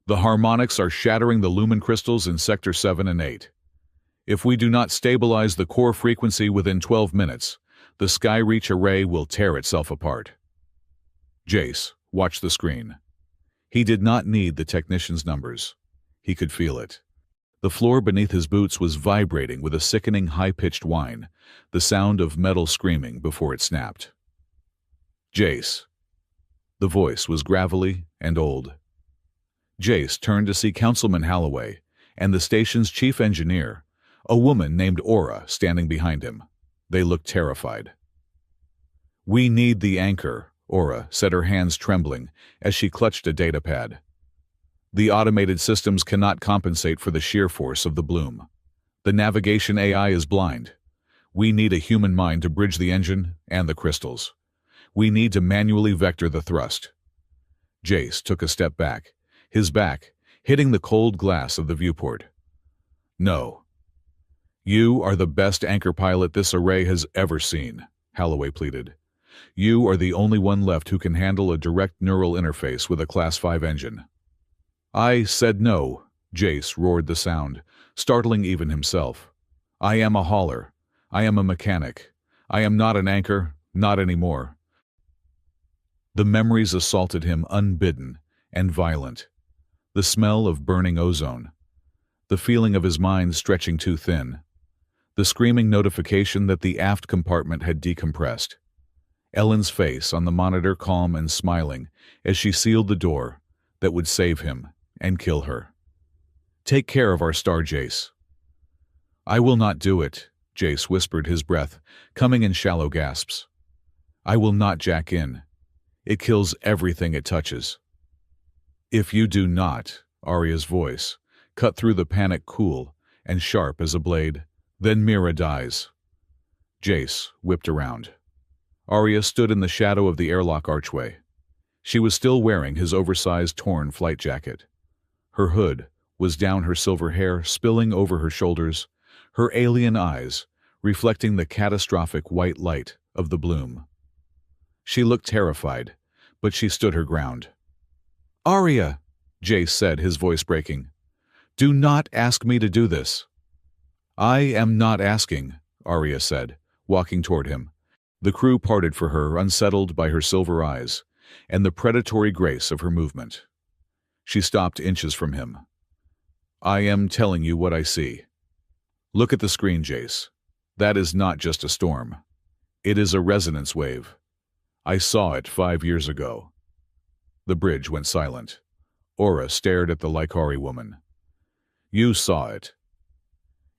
The harmonics are shattering the lumen crystals in Sector 7 and 8. If we do not stabilize the core frequency within 12 minutes, the Sky-Reach array will tear itself apart." Jace watched the screen. He did not need the technician's numbers. He could feel it. The floor beneath his boots was vibrating with a sickening high-pitched whine, the sound of metal screaming before it snapped. "Jace." The voice was gravelly and old. Jace turned to see Councilman Halloway, and the station's chief engineer, a woman named Aura, standing behind him. They looked terrified. "We need the anchor," Aura said, her hands trembling as she clutched a datapad. "The automated systems cannot compensate for the sheer force of the bloom. The navigation AI is blind. We need a human mind to bridge the engine and the crystals. We need to manually vector the thrust." Jace took a step back, his back hitting the cold glass of the viewport. "No. You are the best anchor pilot this array has ever seen," Holloway pleaded. "You are the only one left who can handle a direct neural interface with a Class 5 engine." "I said no," Jace roared the sound, startling even himself. "I am a hauler. I am a mechanic. I am not an anchor, not anymore." The memories assaulted him unbidden and violent. The smell of burning ozone. The feeling of his mind stretching too thin. The screaming notification that the aft compartment had decompressed. Ellen's face on the monitor calm and smiling as she sealed the door that would save him and kill her. "Take care of our star, Jace." "I will not do it," Jace whispered, his breath coming in shallow gasps. "I will not jack in. It kills everything it touches." "If you do not," Arya's voice cut through the panic, cool and sharp as a blade, "then Mira dies." Jace whipped around. Arya stood in the shadow of the airlock archway. She was still wearing his oversized torn flight jacket. Her hood was down, her silver hair spilling over her shoulders, her alien eyes reflecting the catastrophic white light of the bloom. She looked terrified, but she stood her ground. "Arya," Jace said, his voice breaking, "do not ask me to do this." "I am not asking," Arya said, walking toward him. The crew parted for her, unsettled by her silver eyes and the predatory grace of her movement. She stopped inches from him. "I am telling you what I see. Look at the screen, Jace. That is not just a storm. It is a resonance wave. I saw it 5 years ago." The bridge went silent. Aura stared at the Lycari woman. "You saw it."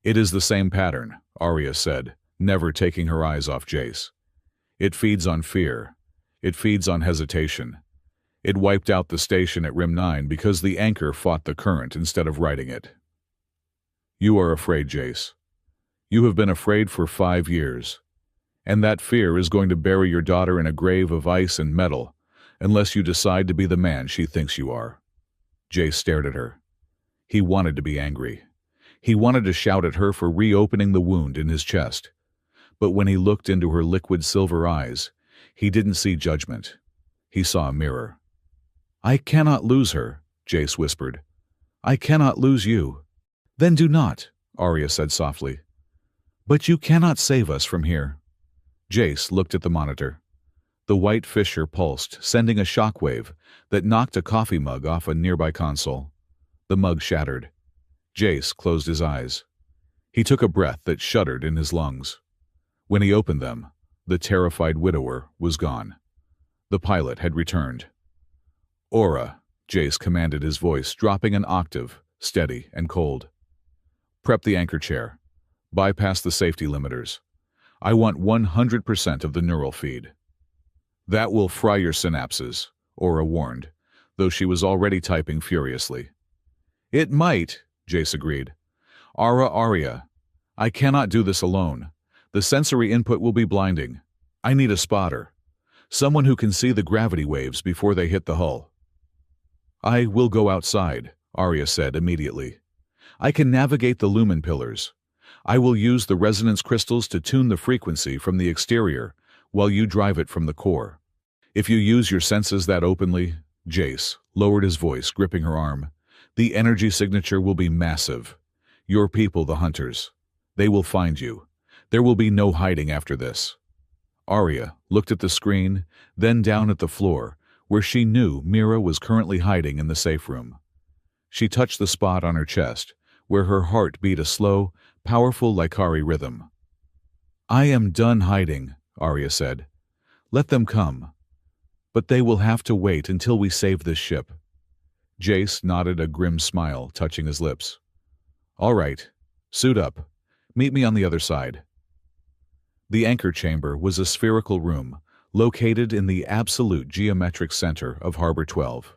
"It is the same pattern," Arya said, never taking her eyes off Jace. "It feeds on fear. It feeds on hesitation. It wiped out the station at Rim 9 because the anchor fought the current instead of riding it." "You are afraid, Jace. You have been afraid for 5 years. And that fear is going to bury your daughter in a grave of ice and metal unless you decide to be the man she thinks you are." Jace stared at her. He wanted to be angry. He wanted to shout at her for reopening the wound in his chest. But when he looked into her liquid silver eyes, he didn't see judgment. He saw a mirror. "I cannot lose her," Jace whispered. "I cannot lose you." "Then do not," Arya said softly. "But you cannot save us from here." Jace looked at the monitor. The white fissure pulsed, sending a shockwave that knocked a coffee mug off a nearby console. The mug shattered. Jace closed his eyes. He took a breath that shuddered in his lungs. When he opened them, the terrified widower was gone. The pilot had returned. "Aura," Jace commanded, his voice dropping an octave, steady and cold. "Prep the anchor chair. Bypass the safety limiters. I want 100% of the neural feed." "That will fry your synapses," Aura warned, though she was already typing furiously. "It might," Jace agreed. Arya, I cannot do this alone. The sensory input will be blinding. I need a spotter. Someone who can see the gravity waves before they hit the hull." "I will go outside," Arya said immediately. "I can navigate the lumen pillars. I will use the resonance crystals to tune the frequency from the exterior while you drive it from the core. If you use your senses that openly," Jace lowered his voice, gripping her arm, "the energy signature will be massive. Your people, the hunters. They will find you. There will be no hiding after this." Arya looked at the screen, then down at the floor, where she knew Mira was currently hiding in the safe room. She touched the spot on her chest, where her heart beat a slow, powerful Lycari rhythm. "I am done hiding," Arya said. "Let them come. But they will have to wait until we save this ship." Jace nodded, a grim smile touching his lips. All right. Suit up. Meet me on the other side. The anchor chamber was a spherical room located in the absolute geometric center of Harbor 12.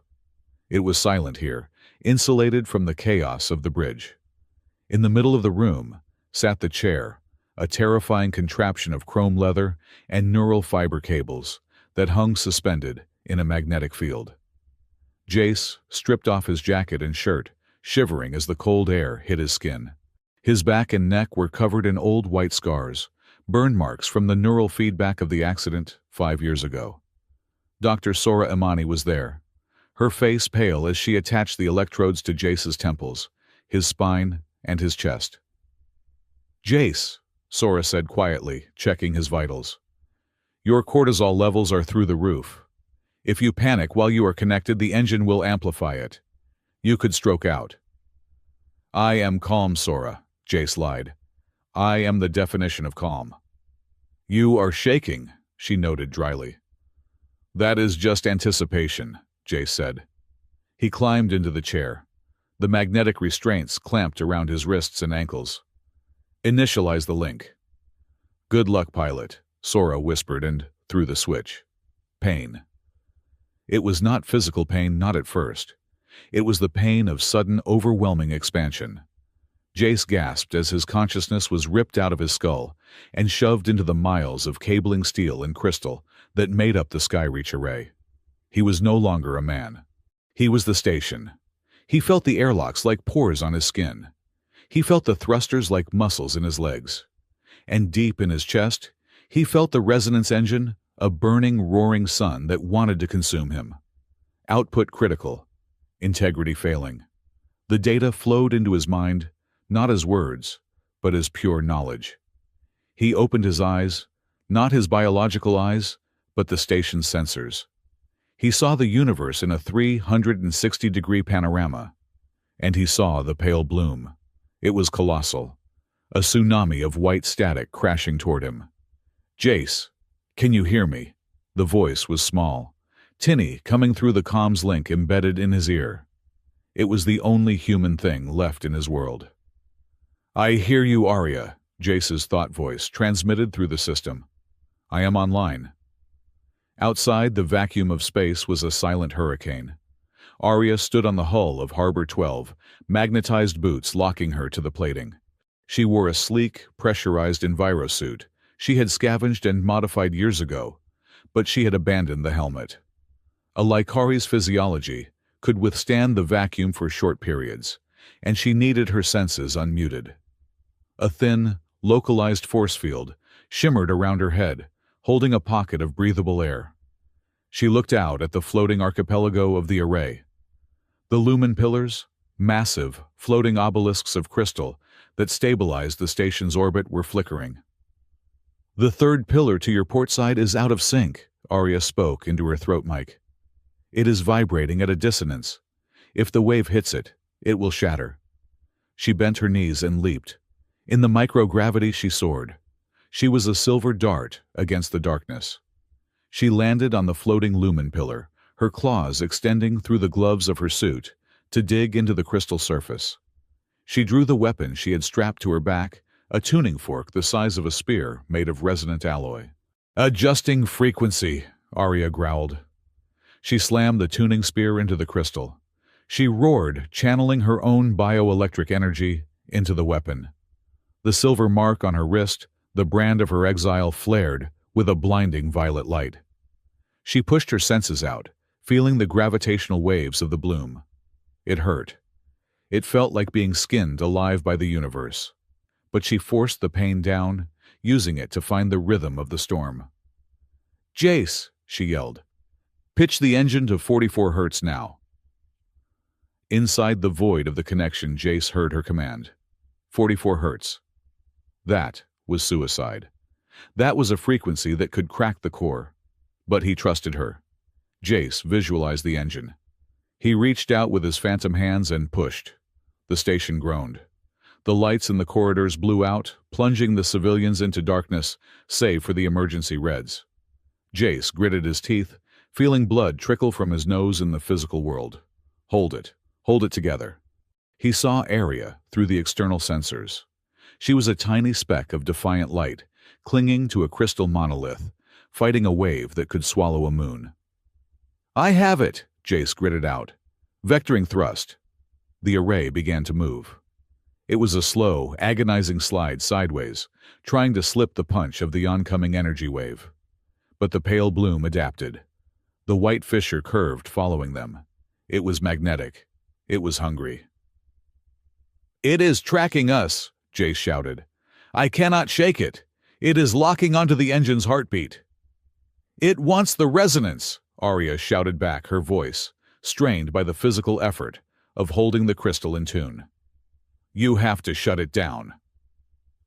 It was silent here, insulated from the chaos of the bridge. In the middle of the room sat the chair, a terrifying contraption of chrome leather and neural fiber cables that hung suspended in a magnetic field. Jace stripped off his jacket and shirt, shivering as the cold air hit his skin. His back and neck were covered in old white scars, burn marks from the neural feedback of the accident 5 years ago. Dr. Sora Imani was there, her face pale as she attached the electrodes to Jace's temples, his spine, and his chest. "Jace," Sora said quietly, checking his vitals. "Your cortisol levels are through the roof. If you panic while you are connected, the engine will amplify it. You could stroke out." "I am calm, Sora," Jace lied. "I am the definition of calm." "You are shaking," she noted dryly. "That is just anticipation," Jace said. He climbed into the chair. The magnetic restraints clamped around his wrists and ankles. "Initialize the link." "Good luck, pilot," Sora whispered and threw the switch. Pain. It was not physical pain, not at first. It was the pain of sudden, overwhelming expansion. Jace gasped as his consciousness was ripped out of his skull and shoved into the miles of cabling steel and crystal that made up the Skyreach array. He was no longer a man. He was the station. He felt the airlocks like pores on his skin. He felt the thrusters like muscles in his legs. And deep in his chest, he felt the resonance engine, a burning, roaring sun that wanted to consume him. Output critical. Integrity failing. The data flowed into his mind, not as words, but as pure knowledge. He opened his eyes, not his biological eyes, but the station's sensors. He saw the universe in a 360-degree panorama, and he saw the pale bloom. It was colossal, a tsunami of white static crashing toward him. "Jace, can you hear me?" The voice was small, tinny, coming through the comms link embedded in his ear. It was the only human thing left in his world. "I hear you, Arya," Jace's thought voice transmitted through the system. "I am online." Outside, the vacuum of space was a silent hurricane. Arya stood on the hull of Harbor 12, magnetized boots locking her to the plating. She wore a sleek, pressurized envirosuit she had scavenged and modified years ago, but she had abandoned the helmet. A Lycari's physiology could withstand the vacuum for short periods, and she needed her senses unmuted. A thin, localized force field shimmered around her head, holding a pocket of breathable air. She looked out at the floating archipelago of the array. The lumen pillars, massive, floating obelisks of crystal that stabilized the station's orbit, were flickering. "The third pillar to your port side is out of sync," Arya spoke into her throat mic. "It is vibrating at a dissonance. If the wave hits it, it will shatter." She bent her knees and leaped. In the microgravity she soared. She was a silver dart against the darkness. She landed on the floating lumen pillar, her claws extending through the gloves of her suit to dig into the crystal surface. She drew the weapon she had strapped to her back, a tuning fork the size of a spear made of resonant alloy. "Adjusting frequency," Arya growled. She slammed the tuning spear into the crystal. She roared, channeling her own bioelectric energy into the weapon. The silver mark on her wrist, the brand of her Exile, flared with a blinding violet light. She pushed her senses out, feeling the gravitational waves of the bloom. It hurt. It felt like being skinned alive by the universe. But she forced the pain down, using it to find the rhythm of the storm. "Jace," she yelled. "Pitch the engine to 44 Hertz now." Inside the void of the connection, Jace heard her command. 44 Hertz. That was suicide. That was a frequency that could crack the core. But he trusted her. Jace visualized the engine. He reached out with his phantom hands and pushed. The station groaned. The lights in the corridors blew out, plunging the civilians into darkness, save for the emergency reds. Jace gritted his teeth, feeling blood trickle from his nose in the physical world. Hold it together." He saw Arya through the external sensors. She was a tiny speck of defiant light, clinging to a crystal monolith, fighting a wave that could swallow a moon. "I have it," Jace gritted out. Vectoring thrust. The array began to move. It was a slow, agonizing slide sideways, trying to slip the punch of the oncoming energy wave. But the pale bloom adapted. The white fissure curved following them. It was magnetic. It was hungry. "It is tracking us," Jace shouted. "I cannot shake it. It is locking onto the engine's heartbeat." "It wants the resonance," Arya shouted back, her voice strained by the physical effort of holding the crystal in tune. "You have to shut it down."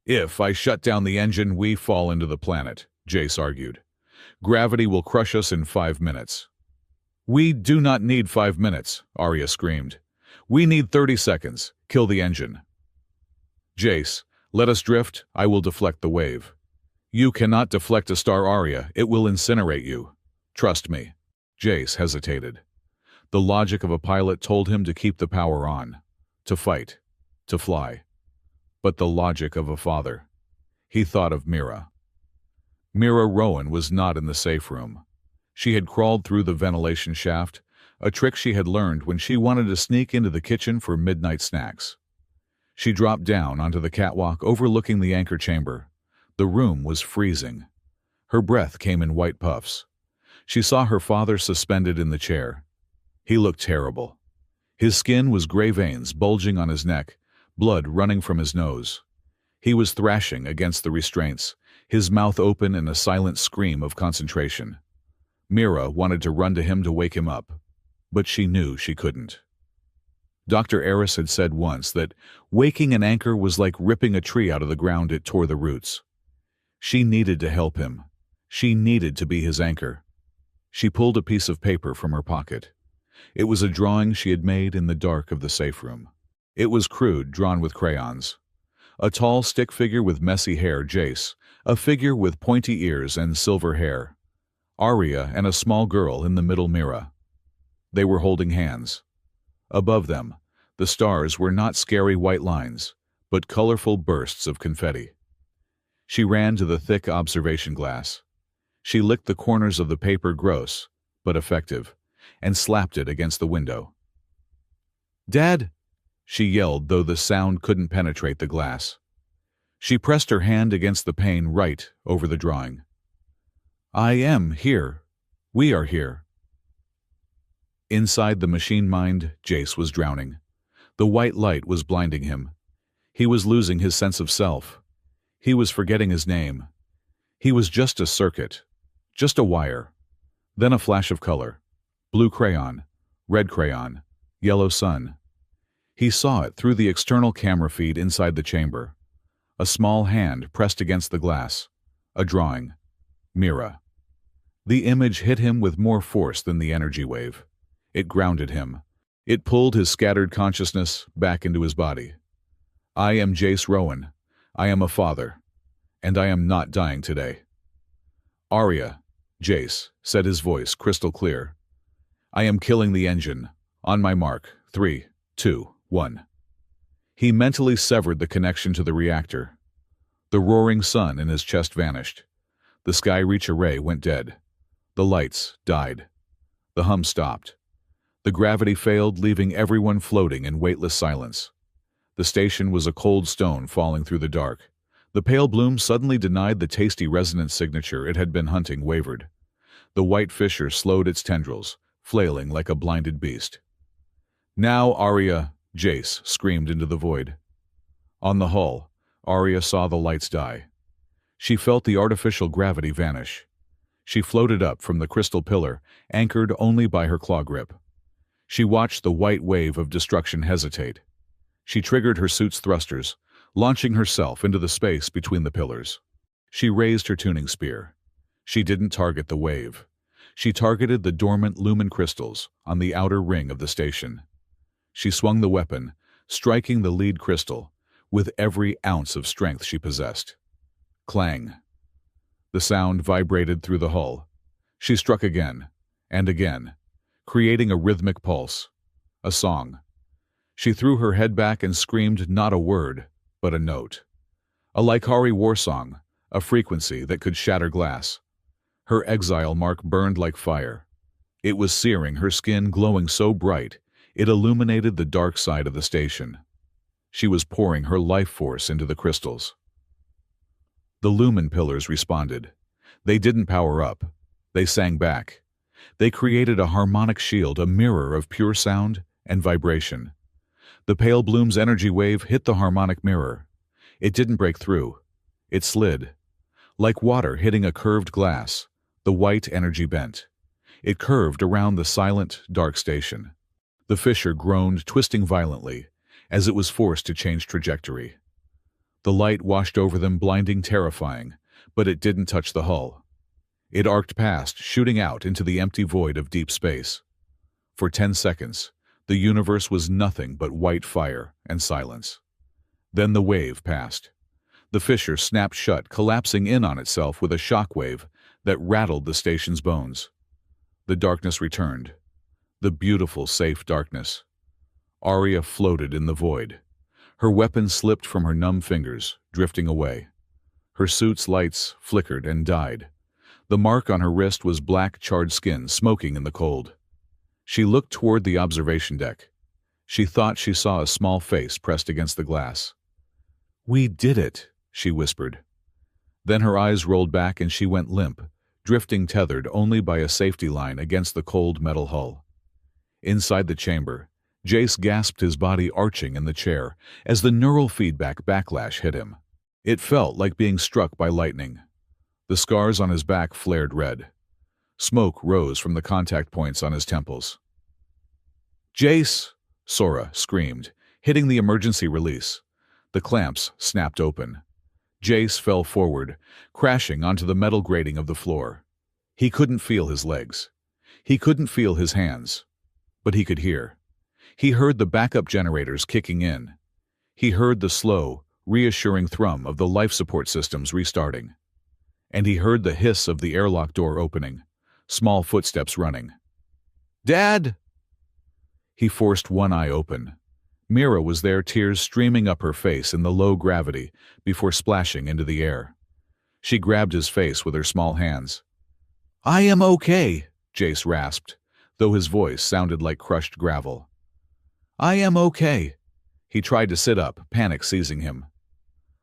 "If I shut down the engine, we fall into the planet," Jace argued. "Gravity will crush us in 5 minutes." "We do not need 5 minutes," Arya screamed. "We need 30 seconds. Kill the engine." "Jace, let us drift. I will deflect the wave." "You cannot deflect a star, Arya. It will incinerate you. Trust me." Jace hesitated. The logic of a pilot told him to keep the power on, to fight, to fly. But the logic of a father. He thought of Mira. Mira Rowan was not in the safe room. She had crawled through the ventilation shaft, a trick she had learned when she wanted to sneak into the kitchen for midnight snacks. She dropped down onto the catwalk overlooking the anchor chamber. The room was freezing. Her breath came in white puffs. She saw her father suspended in the chair. He looked terrible. His skin was gray veins bulging on his neck, blood running from his nose. He was thrashing against the restraints, his mouth open in a silent scream of concentration. Mira wanted to run to him to wake him up, but she knew she couldn't. Dr. Eris had said once that waking an anchor was like ripping a tree out of the ground. It tore the roots. She needed to help him. She needed to be his anchor. She pulled a piece of paper from her pocket. It was a drawing she had made in the dark of the safe room. It was crude, drawn with crayons. A tall stick figure with messy hair, Jace, a figure with pointy ears and silver hair. Arya and a small girl in the middle, Mira. They were holding hands. Above them, the stars were not scary white lines, but colorful bursts of confetti. She ran to the thick observation glass. She licked the corners of the paper, gross, but effective, and slapped it against the window. "Dad!" she yelled, though the sound couldn't penetrate the glass. She pressed her hand against the pane right over the drawing. "I am here. We are here." Inside the machine mind, Jace was drowning. The white light was blinding him. He was losing his sense of self. He was forgetting his name. He was just a circuit, just a wire. Then a flash of color. Blue crayon, red crayon, yellow sun. He saw it through the external camera feed inside the chamber. A small hand pressed against the glass. A drawing. Mira. The image hit him with more force than the energy wave. It grounded him. It pulled his scattered consciousness back into his body. "I am Jace Rowan. I am a father. And I am not dying today." "Arya," Jace said, his voice crystal clear. "I am killing the engine. On my mark. 3, 2, 1. He mentally severed the connection to the reactor. The roaring sun in his chest vanished. The Skyreach array went dead. The lights died. The hum stopped. The gravity failed, leaving everyone floating in weightless silence. The station was a cold stone falling through the dark. The pale bloom suddenly denied the tasty resonance signature it had been hunting, wavered. The white fissure slowed its tendrils, flailing like a blinded beast. "Now, Arya!" Jace screamed into the void. On the hull, Arya saw the lights die. She felt the artificial gravity vanish. She floated up from the crystal pillar, anchored only by her claw grip. She watched the white wave of destruction hesitate. She triggered her suit's thrusters, launching herself into the space between the pillars. She raised her tuning spear. She didn't target the wave. She targeted the dormant lumen crystals on the outer ring of the station. She swung the weapon, striking the lead crystal, with every ounce of strength she possessed. Clang. The sound vibrated through the hull. She struck again, and again, creating a rhythmic pulse. A song. She threw her head back and screamed not a word, but a note. A Lycari war song, a frequency that could shatter glass. Her exile mark burned like fire. It was searing, her skin glowing so bright, it illuminated the dark side of the station. She was pouring her life force into the crystals. The lumen pillars responded. They didn't power up. They sang back. They created a harmonic shield, a mirror of pure sound and vibration. The pale bloom's energy wave hit the harmonic mirror. It didn't break through. It slid. Like water hitting a curved glass, the white energy bent. It curved around the silent, dark station. The fissure groaned, twisting violently, as it was forced to change trajectory. The light washed over them, blinding, terrifying, but it didn't touch the hull. It arced past, shooting out into the empty void of deep space. For 10 seconds, the universe was nothing but white fire and silence. Then the wave passed. The fissure snapped shut, collapsing in on itself with a shock wave that rattled the station's bones. The darkness returned. The beautiful, safe darkness. Arya floated in the void. Her weapon slipped from her numb fingers, drifting away. Her suit's lights flickered and died. The mark on her wrist was black, charred skin, smoking in the cold. She looked toward the observation deck. She thought she saw a small face pressed against the glass. "We did it," she whispered. Then her eyes rolled back and she went limp, drifting tethered only by a safety line against the cold metal hull. Inside the chamber, Jace gasped, his body arching in the chair as the neural feedback backlash hit him. It felt like being struck by lightning. The scars on his back flared red. Smoke rose from the contact points on his temples. "Jace!" Sora screamed, hitting the emergency release. The clamps snapped open. Jace fell forward, crashing onto the metal grating of the floor. He couldn't feel his legs. He couldn't feel his hands. But he could hear. He heard the backup generators kicking in. He heard the slow, reassuring thrum of the life support systems restarting. And he heard the hiss of the airlock door opening, small footsteps running. "Dad!" He forced one eye open. Mira was there, tears streaming up her face in the low gravity before splashing into the air. She grabbed his face with her small hands. "I am okay," Jace rasped, though his voice sounded like crushed gravel. "I am okay." He tried to sit up, panic seizing him.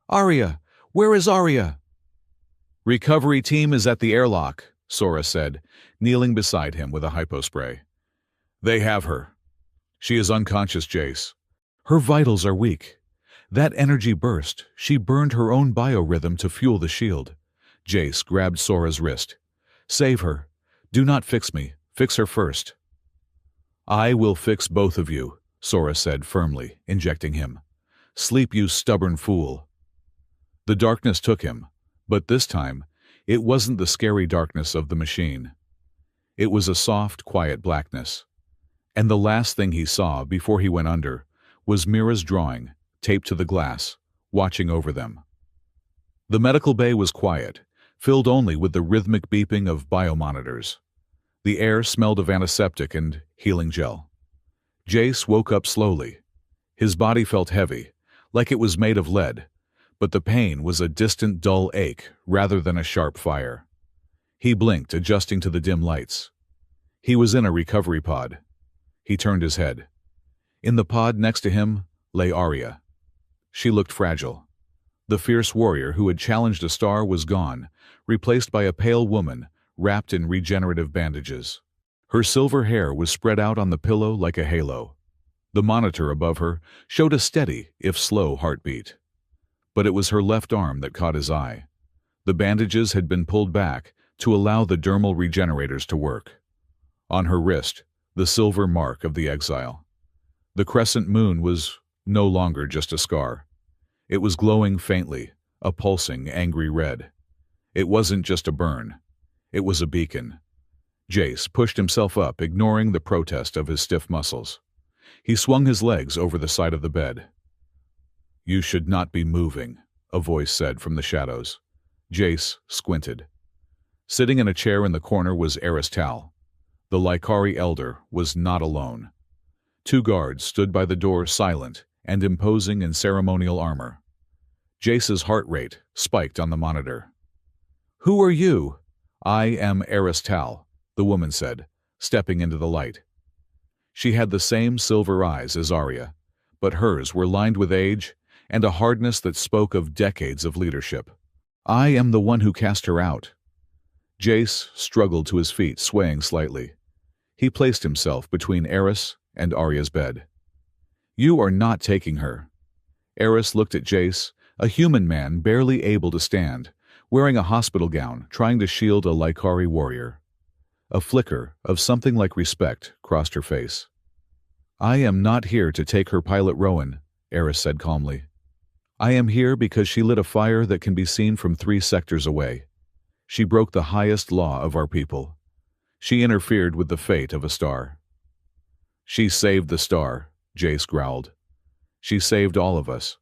"Arya! Where is Arya?" "Recovery team is at the airlock," Sora said, kneeling beside him with a hypospray. "They have her. She is unconscious, Jace. Her vitals are weak. That energy burst. She burned her own biorhythm to fuel the shield." Jace grabbed Sora's wrist. "Save her. Do not fix me. Fix her first." "I will fix both of you," Sora said firmly, injecting him. "Sleep, you stubborn fool." The darkness took him, but this time, it wasn't the scary darkness of the machine. It was a soft, quiet blackness. And the last thing he saw before he went under was Mira's drawing, taped to the glass, watching over them. The medical bay was quiet, filled only with the rhythmic beeping of biomonitors. The air smelled of antiseptic and healing gel. Jace woke up slowly. His body felt heavy, like it was made of lead, but the pain was a distant, dull ache rather than a sharp fire. He blinked, adjusting to the dim lights. He was in a recovery pod. He turned his head. In the pod next to him lay Arya. She looked fragile. The fierce warrior who had challenged a star was gone, replaced by a pale woman wrapped in regenerative bandages. Her silver hair was spread out on the pillow like a halo. The monitor above her showed a steady, if slow, heartbeat. But it was her left arm that caught his eye. The bandages had been pulled back to allow the dermal regenerators to work. On her wrist, the silver mark of the exile. The crescent moon was no longer just a scar. It was glowing faintly, a pulsing, angry red. It wasn't just a burn. It was a beacon. Jace pushed himself up, ignoring the protest of his stiff muscles. He swung his legs over the side of the bed. "You should not be moving," a voice said from the shadows. Jace squinted. Sitting in a chair in the corner was Eris Tal. The Lycari elder was not alone. Two guards stood by the door, silent and imposing in ceremonial armor. Jace's heart rate spiked on the monitor. "Who are you?" "I am Eris Tal," the woman said, stepping into the light. She had the same silver eyes as Arya, but hers were lined with age and a hardness that spoke of decades of leadership. "I am the one who cast her out." Jace struggled to his feet, swaying slightly. He placed himself between Eris and Arya's bed. "You are not taking her." Eris looked at Jace, a human man barely able to stand, wearing a hospital gown, trying to shield a Lycari warrior. A flicker of something like respect crossed her face. "I am not here to take her, Pilot Rowan," Eris said calmly. "I am here because she lit a fire that can be seen from 3 sectors away. She broke the highest law of our people. She interfered with the fate of a star." "She saved the star," Jace growled. "She saved all of us."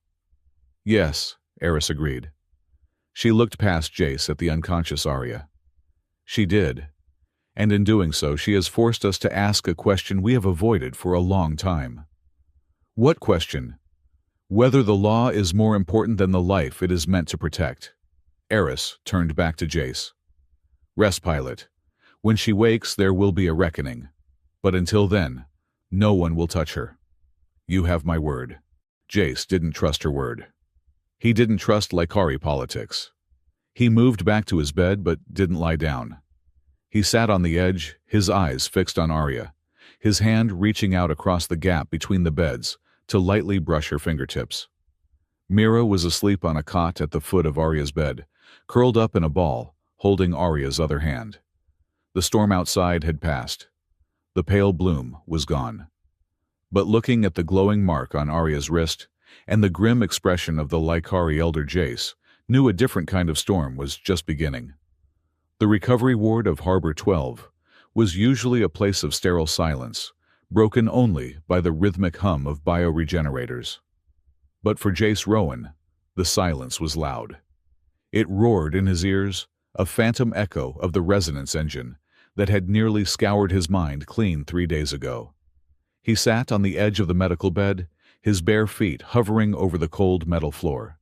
"Yes," Eris agreed. She looked past Jace at the unconscious Arya. "She did. And in doing so, she has forced us to ask a question we have avoided for a long time." "What question?" "Whether the law is more important than the life it is meant to protect." Eris turned back to Jace. "Rest, Pilot. When she wakes, there will be a reckoning. But until then, no one will touch her. You have my word." Jace didn't trust her word. He didn't trust Lycari politics. He moved back to his bed but didn't lie down. He sat on the edge, his eyes fixed on Arya, his hand reaching out across the gap between the beds to lightly brush her fingertips. Mira was asleep on a cot at the foot of Arya's bed, curled up in a ball, holding Arya's other hand. The storm outside had passed. The pale bloom was gone. But looking at the glowing mark on Arya's wrist and the grim expression of the Lycari elder, Jace knew a different kind of storm was just beginning. The recovery ward of Harbor 12 was usually a place of sterile silence, broken only by the rhythmic hum of bioregenerators. But for Jace Rowan, the silence was loud. It roared in his ears, a phantom echo of the resonance engine that had nearly scoured his mind clean 3 days ago. He sat on the edge of the medical bed, his bare feet hovering over the cold metal floor.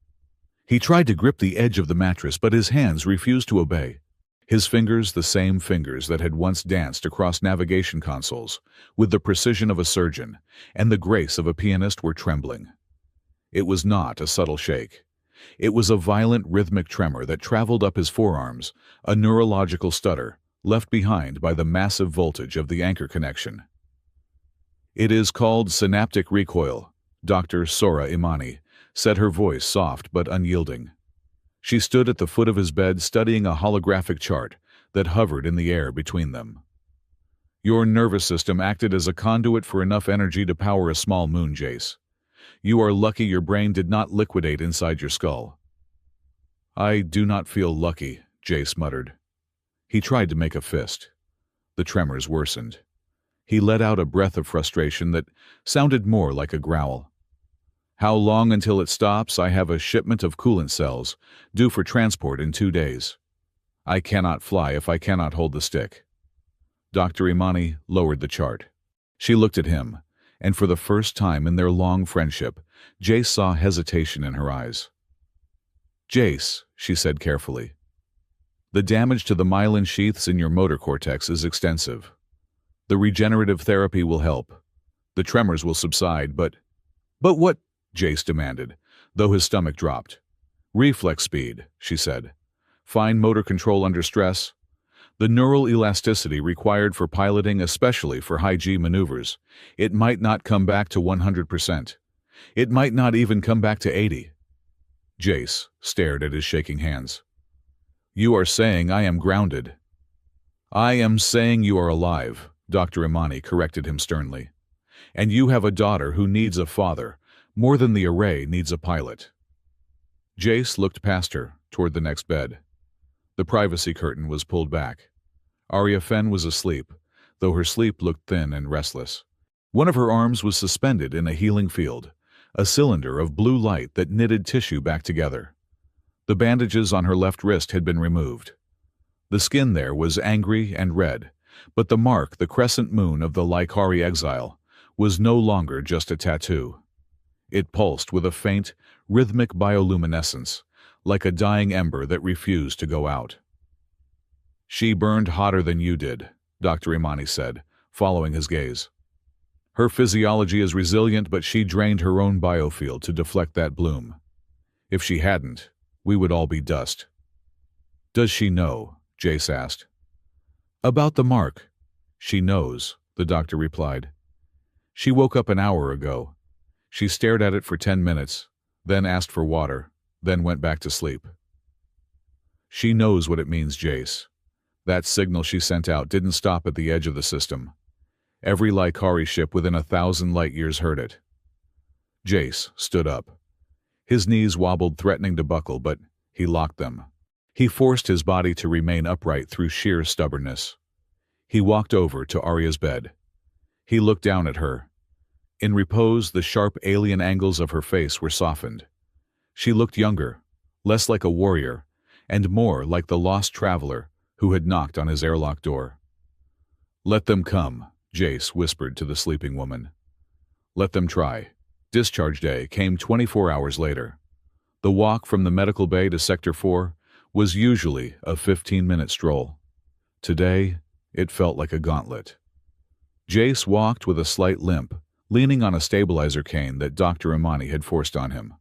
He tried to grip the edge of the mattress, but his hands refused to obey. His fingers, the same fingers that had once danced across navigation consoles, with the precision of a surgeon and the grace of a pianist, were trembling. It was not a subtle shake. It was a violent rhythmic tremor that traveled up his forearms, a neurological stutter left behind by the massive voltage of the anchor connection. "It is called synaptic recoil," Dr. Sora Imani said, her voice soft but unyielding. She stood at the foot of his bed, studying a holographic chart that hovered in the air between them. "Your nervous system acted as a conduit for enough energy to power a small moon, Jace. You are lucky your brain did not liquidate inside your skull." "I do not feel lucky," Jace muttered. He tried to make a fist. The tremors worsened. He let out a breath of frustration that sounded more like a growl. "How long until it stops? I have a shipment of coolant cells, due for transport in 2 days. I cannot fly if I cannot hold the stick." Dr. Imani lowered the chart. She looked at him, and for the first time in their long friendship, Jace saw hesitation in her eyes. "Jace," she said carefully, "the damage to the myelin sheaths in your motor cortex is extensive. The regenerative therapy will help. The tremors will subside, but—" "But what?" Jace demanded, though his stomach dropped. "Reflex speed," she said. "Fine motor control under stress. The neural elasticity required for piloting, especially for high-G maneuvers. It might not come back to 100%. It might not even come back to 80. Jace stared at his shaking hands. "You are saying I am grounded." "I am saying you are alive," Dr. Imani corrected him sternly. "And you have a daughter who needs a father, more than the array needs a pilot." Jace looked past her, toward the next bed. The privacy curtain was pulled back. Arya Fenn was asleep, though her sleep looked thin and restless. One of her arms was suspended in a healing field, a cylinder of blue light that knitted tissue back together. The bandages on her left wrist had been removed. The skin there was angry and red, but the mark, the crescent moon of the Lycari Exile, was no longer just a tattoo. It pulsed with a faint, rhythmic bioluminescence, like a dying ember that refused to go out. "She burned hotter than you did," Dr. Imani said, following his gaze. "Her physiology is resilient, but she drained her own biofield to deflect that bloom. If she hadn't, we would all be dust." "Does she know?" Jace asked. "About the mark." "She knows," the doctor replied. "She woke up an hour ago. She stared at it for 10 minutes, then asked for water, then went back to sleep." "She knows what it means, Jace. That signal she sent out didn't stop at the edge of the system. Every Lycari ship within 1,000 light-years heard it." Jace stood up. His knees wobbled, threatening to buckle, but he locked them. He forced his body to remain upright through sheer stubbornness. He walked over to Arya's bed. He looked down at her. In repose, the sharp alien angles of her face were softened. She looked younger, less like a warrior, and more like the lost traveler who had knocked on his airlock door. "Let them come," Jace whispered to the sleeping woman. "Let them try." Discharge day came 24 hours later. The walk from the medical bay to Sector 4 was usually a 15-minute stroll. Today, it felt like a gauntlet. Jace walked with a slight limp, leaning on a stabilizer cane that Dr. Imani had forced on him.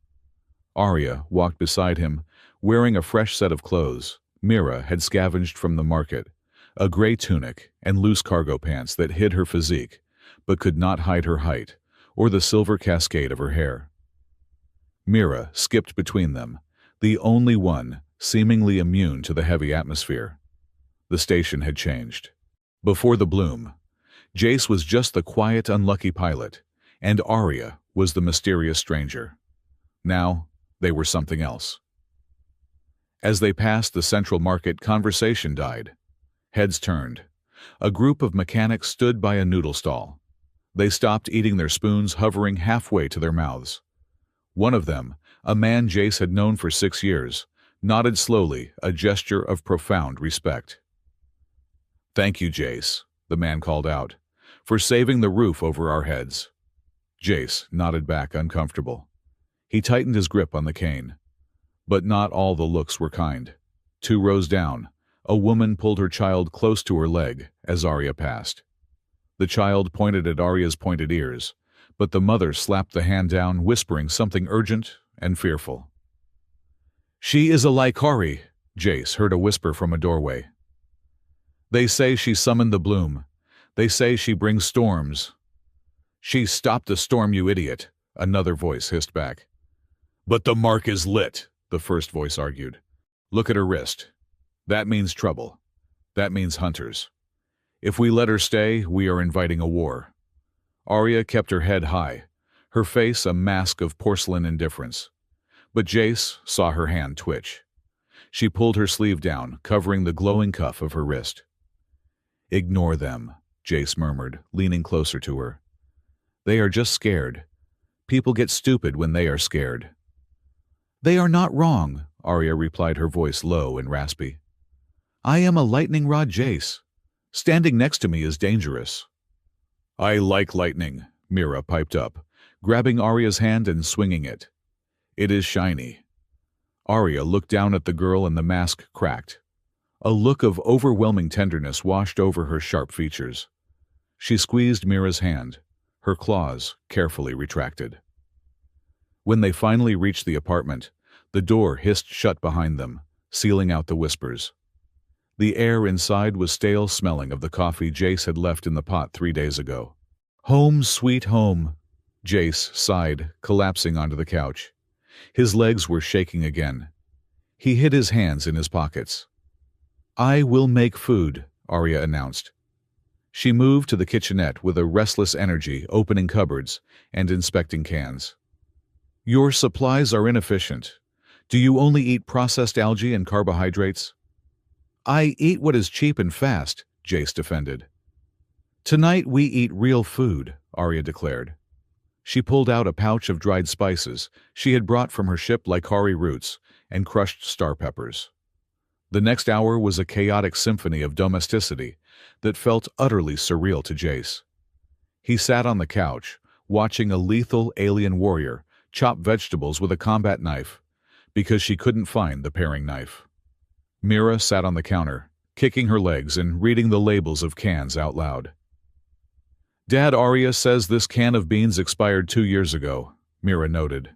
Arya walked beside him, wearing a fresh set of clothes Mira had scavenged from the market, a gray tunic and loose cargo pants that hid her physique, but could not hide her height or the silver cascade of her hair. Mira skipped between them, the only one seemingly immune to the heavy atmosphere. The station had changed. Before the bloom, Jace was just the quiet, unlucky pilot, and Arya was the mysterious stranger. Now, they were something else. As they passed the central market, conversation died. Heads turned. A group of mechanics stood by a noodle stall. They stopped eating their spoons, hovering halfway to their mouths. One of them, a man Jace had known for 6 years, nodded slowly, a gesture of profound respect. "Thank you, Jace," the man called out, "for saving the roof over our heads." Jace nodded back, uncomfortable. He tightened his grip on the cane. But not all the looks were kind. 2 rows down, a woman pulled her child close to her leg as Arya passed. The child pointed at Arya's pointed ears, but the mother slapped the hand down, whispering something urgent and fearful. "She is a Lycari," Jace heard a whisper from a doorway. "They say she summoned the bloom. They say she brings storms." "She stopped the storm, you idiot," another voice hissed back. "But the mark is lit," the first voice argued. "Look at her wrist. That means trouble. That means hunters. If we let her stay, we are inviting a war." Arya kept her head high, her face a mask of porcelain indifference. But Jace saw her hand twitch. She pulled her sleeve down, covering the glowing cuff of her wrist. "Ignore them," Jace murmured, leaning closer to her. "They are just scared. People get stupid when they are scared." "They are not wrong," Arya replied, her voice low and raspy. "I am a lightning rod Jace. Standing next to me is dangerous." "I like lightning," Mira piped up, grabbing Arya's hand and swinging it. "It is shiny." Arya looked down at the girl and the mask cracked. A look of overwhelming tenderness washed over her sharp features. She squeezed Mira's hand, her claws carefully retracted. When they finally reached the apartment, the door hissed shut behind them, sealing out the whispers. The air inside was stale, smelling of the coffee Jace had left in the pot 3 days ago. "Home, sweet home," Jace sighed, collapsing onto the couch. His legs were shaking again. He hid his hands in his pockets. "I will make food," Arya announced. She moved to the kitchenette with a restless energy, opening cupboards and inspecting cans. "Your supplies are inefficient. Do you only eat processed algae and carbohydrates?" "I eat what is cheap and fast," Jace defended. "Tonight we eat real food," Arya declared. She pulled out a pouch of dried spices she had brought from her ship, Lycari roots and crushed star peppers. The next hour was a chaotic symphony of domesticity that felt utterly surreal to Jace. He sat on the couch, watching a lethal alien warrior chop vegetables with a combat knife, because she couldn't find the paring knife. Mira sat on the counter, kicking her legs and reading the labels of cans out loud. "Dad, Arya says this can of beans expired 2 years ago," Mira noted.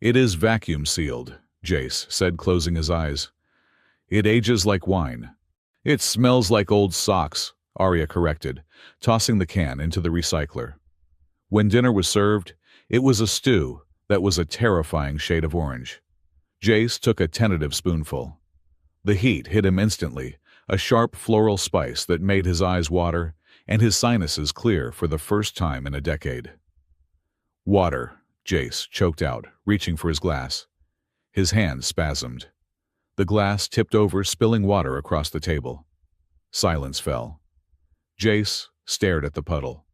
"It is vacuum sealed," Jace said, closing his eyes. "It ages like wine." "It smells like old socks," Arya corrected, tossing the can into the recycler. When dinner was served, it was a stew that was a terrifying shade of orange. Jace took a tentative spoonful. The heat hit him instantly, a sharp floral spice that made his eyes water and his sinuses clear for the first time in a decade. "Water," Jace choked out, reaching for his glass. His hand spasmed. The glass tipped over, spilling water across the table. Silence fell. Jace stared at the puddle.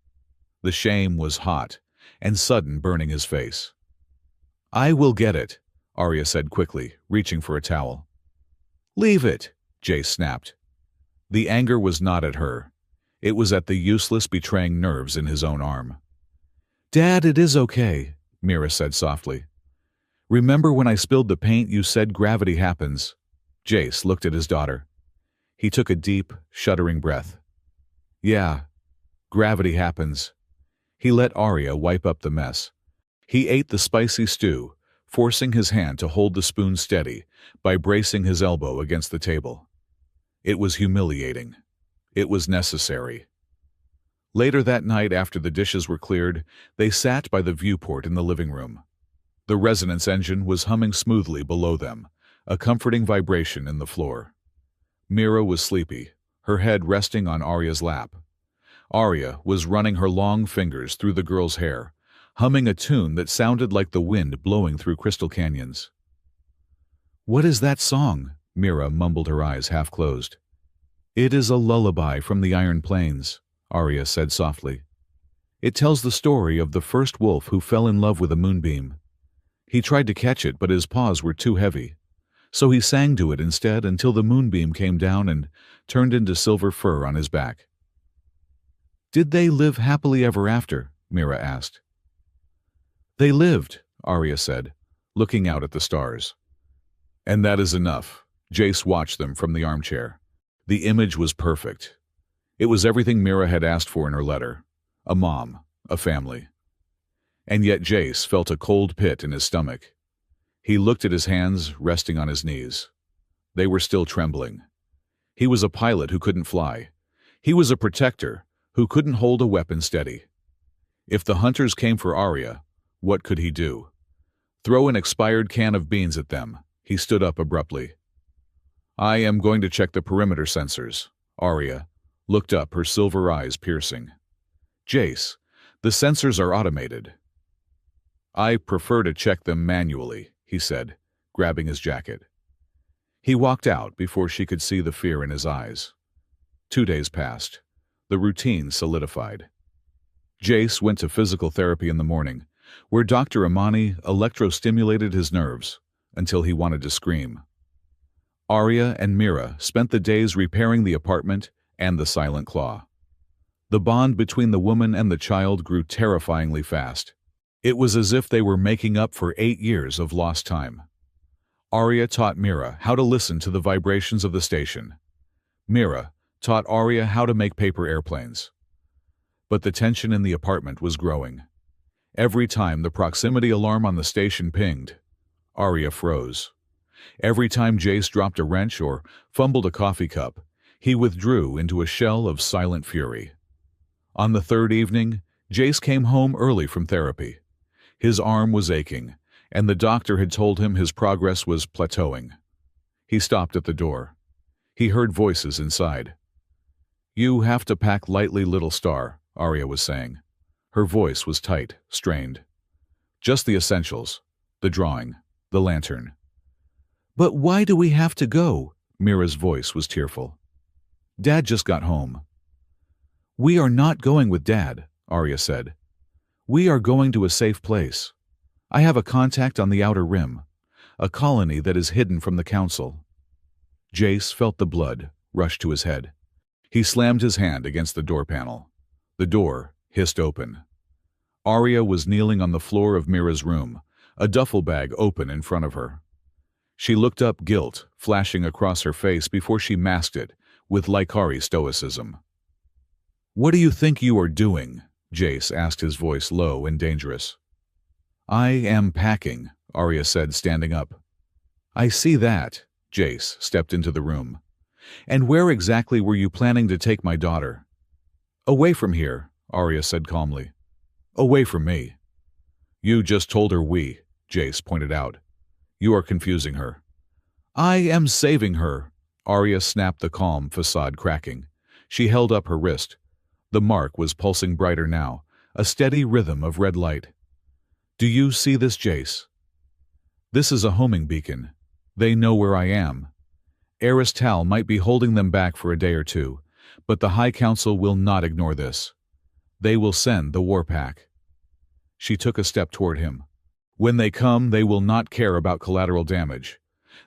The shame was hot and sudden, burning his face. "I will get it," Arya said quickly, reaching for a towel. "Leave it," Jace snapped. The anger was not at her. It was at the useless, betraying nerves in his own arm. "Dad, it is okay," Mira said softly. "Remember when I spilled the paint, you said gravity happens?" Jace looked at his daughter. He took a deep, shuddering breath. "Yeah, gravity happens." He let Arya wipe up the mess. He ate the spicy stew, forcing his hand to hold the spoon steady by bracing his elbow against the table. It was humiliating. It was necessary. Later that night, after the dishes were cleared, they sat by the viewport in the living room. The resonance engine was humming smoothly below them, a comforting vibration in the floor. Mira was sleepy, her head resting on Arya's lap. Arya was running her long fingers through the girl's hair, humming a tune that sounded like the wind blowing through crystal canyons. "What is that song?" Mira mumbled, her eyes half closed. "It is a lullaby from the Iron Plains," Arya said softly. "It tells the story of the first wolf who fell in love with a moonbeam. He tried to catch it, but his paws were too heavy. So he sang to it instead until the moonbeam came down and turned into silver fur on his back." "Did they live happily ever after?" Mira asked. "They lived," Arya said, looking out at the stars. "And that is enough." Jace watched them from the armchair. The image was perfect. It was everything Mira had asked for in her letter. A mom, a family. And yet Jace felt a cold pit in his stomach. He looked at his hands resting on his knees. They were still trembling. He was a pilot who couldn't fly. He was a protector who couldn't hold a weapon steady. If the hunters came for Arya, what could he do? Throw an expired can of beans at them. He stood up abruptly. "I am going to check the perimeter sensors." Arya looked up, her silver eyes piercing. "Jace, the sensors are automated." "I prefer to check them manually," he said, grabbing his jacket. He walked out before she could see the fear in his eyes. 2 days passed. The routine solidified. Jace went to physical therapy in the morning, where Dr. Amani electrostimulated his nerves until he wanted to scream. Arya and Mira spent the days repairing the apartment and the Silent Claw. The bond between the woman and the child grew terrifyingly fast. It was as if they were making up for 8 years of lost time. Arya taught Mira how to listen to the vibrations of the station. Mira taught Arya how to make paper airplanes. But the tension in the apartment was growing. Every time the proximity alarm on the station pinged, Arya froze. Every time Jace dropped a wrench or fumbled a coffee cup, he withdrew into a shell of silent fury. On the 3rd evening, Jace came home early from therapy. His arm was aching, and the doctor had told him his progress was plateauing. He stopped at the door. He heard voices inside. "You have to pack lightly, little star," Arya was saying. Her voice was tight, strained. "Just the essentials. The drawing. The lantern." "But why do we have to go?" Mira's voice was tearful. "Dad just got home." "We are not going with Dad," Arya said. "We are going to a safe place. I have a contact on the Outer Rim, a colony that is hidden from the Council." Jace felt the blood rush to his head. He slammed his hand against the door panel. The door hissed open. Arya was kneeling on the floor of Mira's room, a duffel bag open in front of her. She looked up, guilt flashing across her face before she masked it with Lycari stoicism. "What do you think you are doing?" Jace asked, his voice low and dangerous. "I am packing," Arya said, standing up. "I see that." Jace stepped into the room. "And where exactly were you planning to take my daughter?" "Away from here," Arya said calmly. "Away from me." "You just told her we," Jace pointed out. "You are confusing her." "I am saving her," Arya snapped, the calm facade cracking. She held up her wrist. The mark was pulsing brighter now, a steady rhythm of red light. "Do you see this, Jace? This is a homing beacon. They know where I am. Eris Tal might be holding them back for a day or two, but the High Council will not ignore this. They will send the war pack." She took a step toward him. "When they come, they will not care about collateral damage.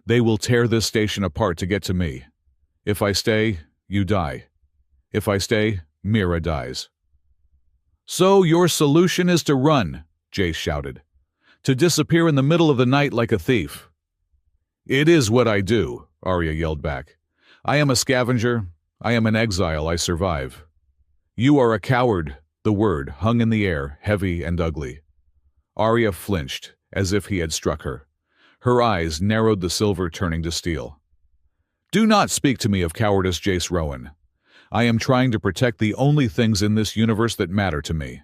They will tear this station apart to get to me. If I stay, you die. If I stay, Mira dies." "So your solution is to run," Jace shouted. "To disappear in the middle of the night like a thief." "It is what I do," Arya yelled back. "I am a scavenger. I am an exile. I survive. You are a coward." The word hung in the air, heavy and ugly. Arya flinched, as if he had struck her. Her eyes narrowed, the silver turning to steel. "Do not speak to me of cowardice, Jace Rowan. I am trying to protect the only things in this universe that matter to me."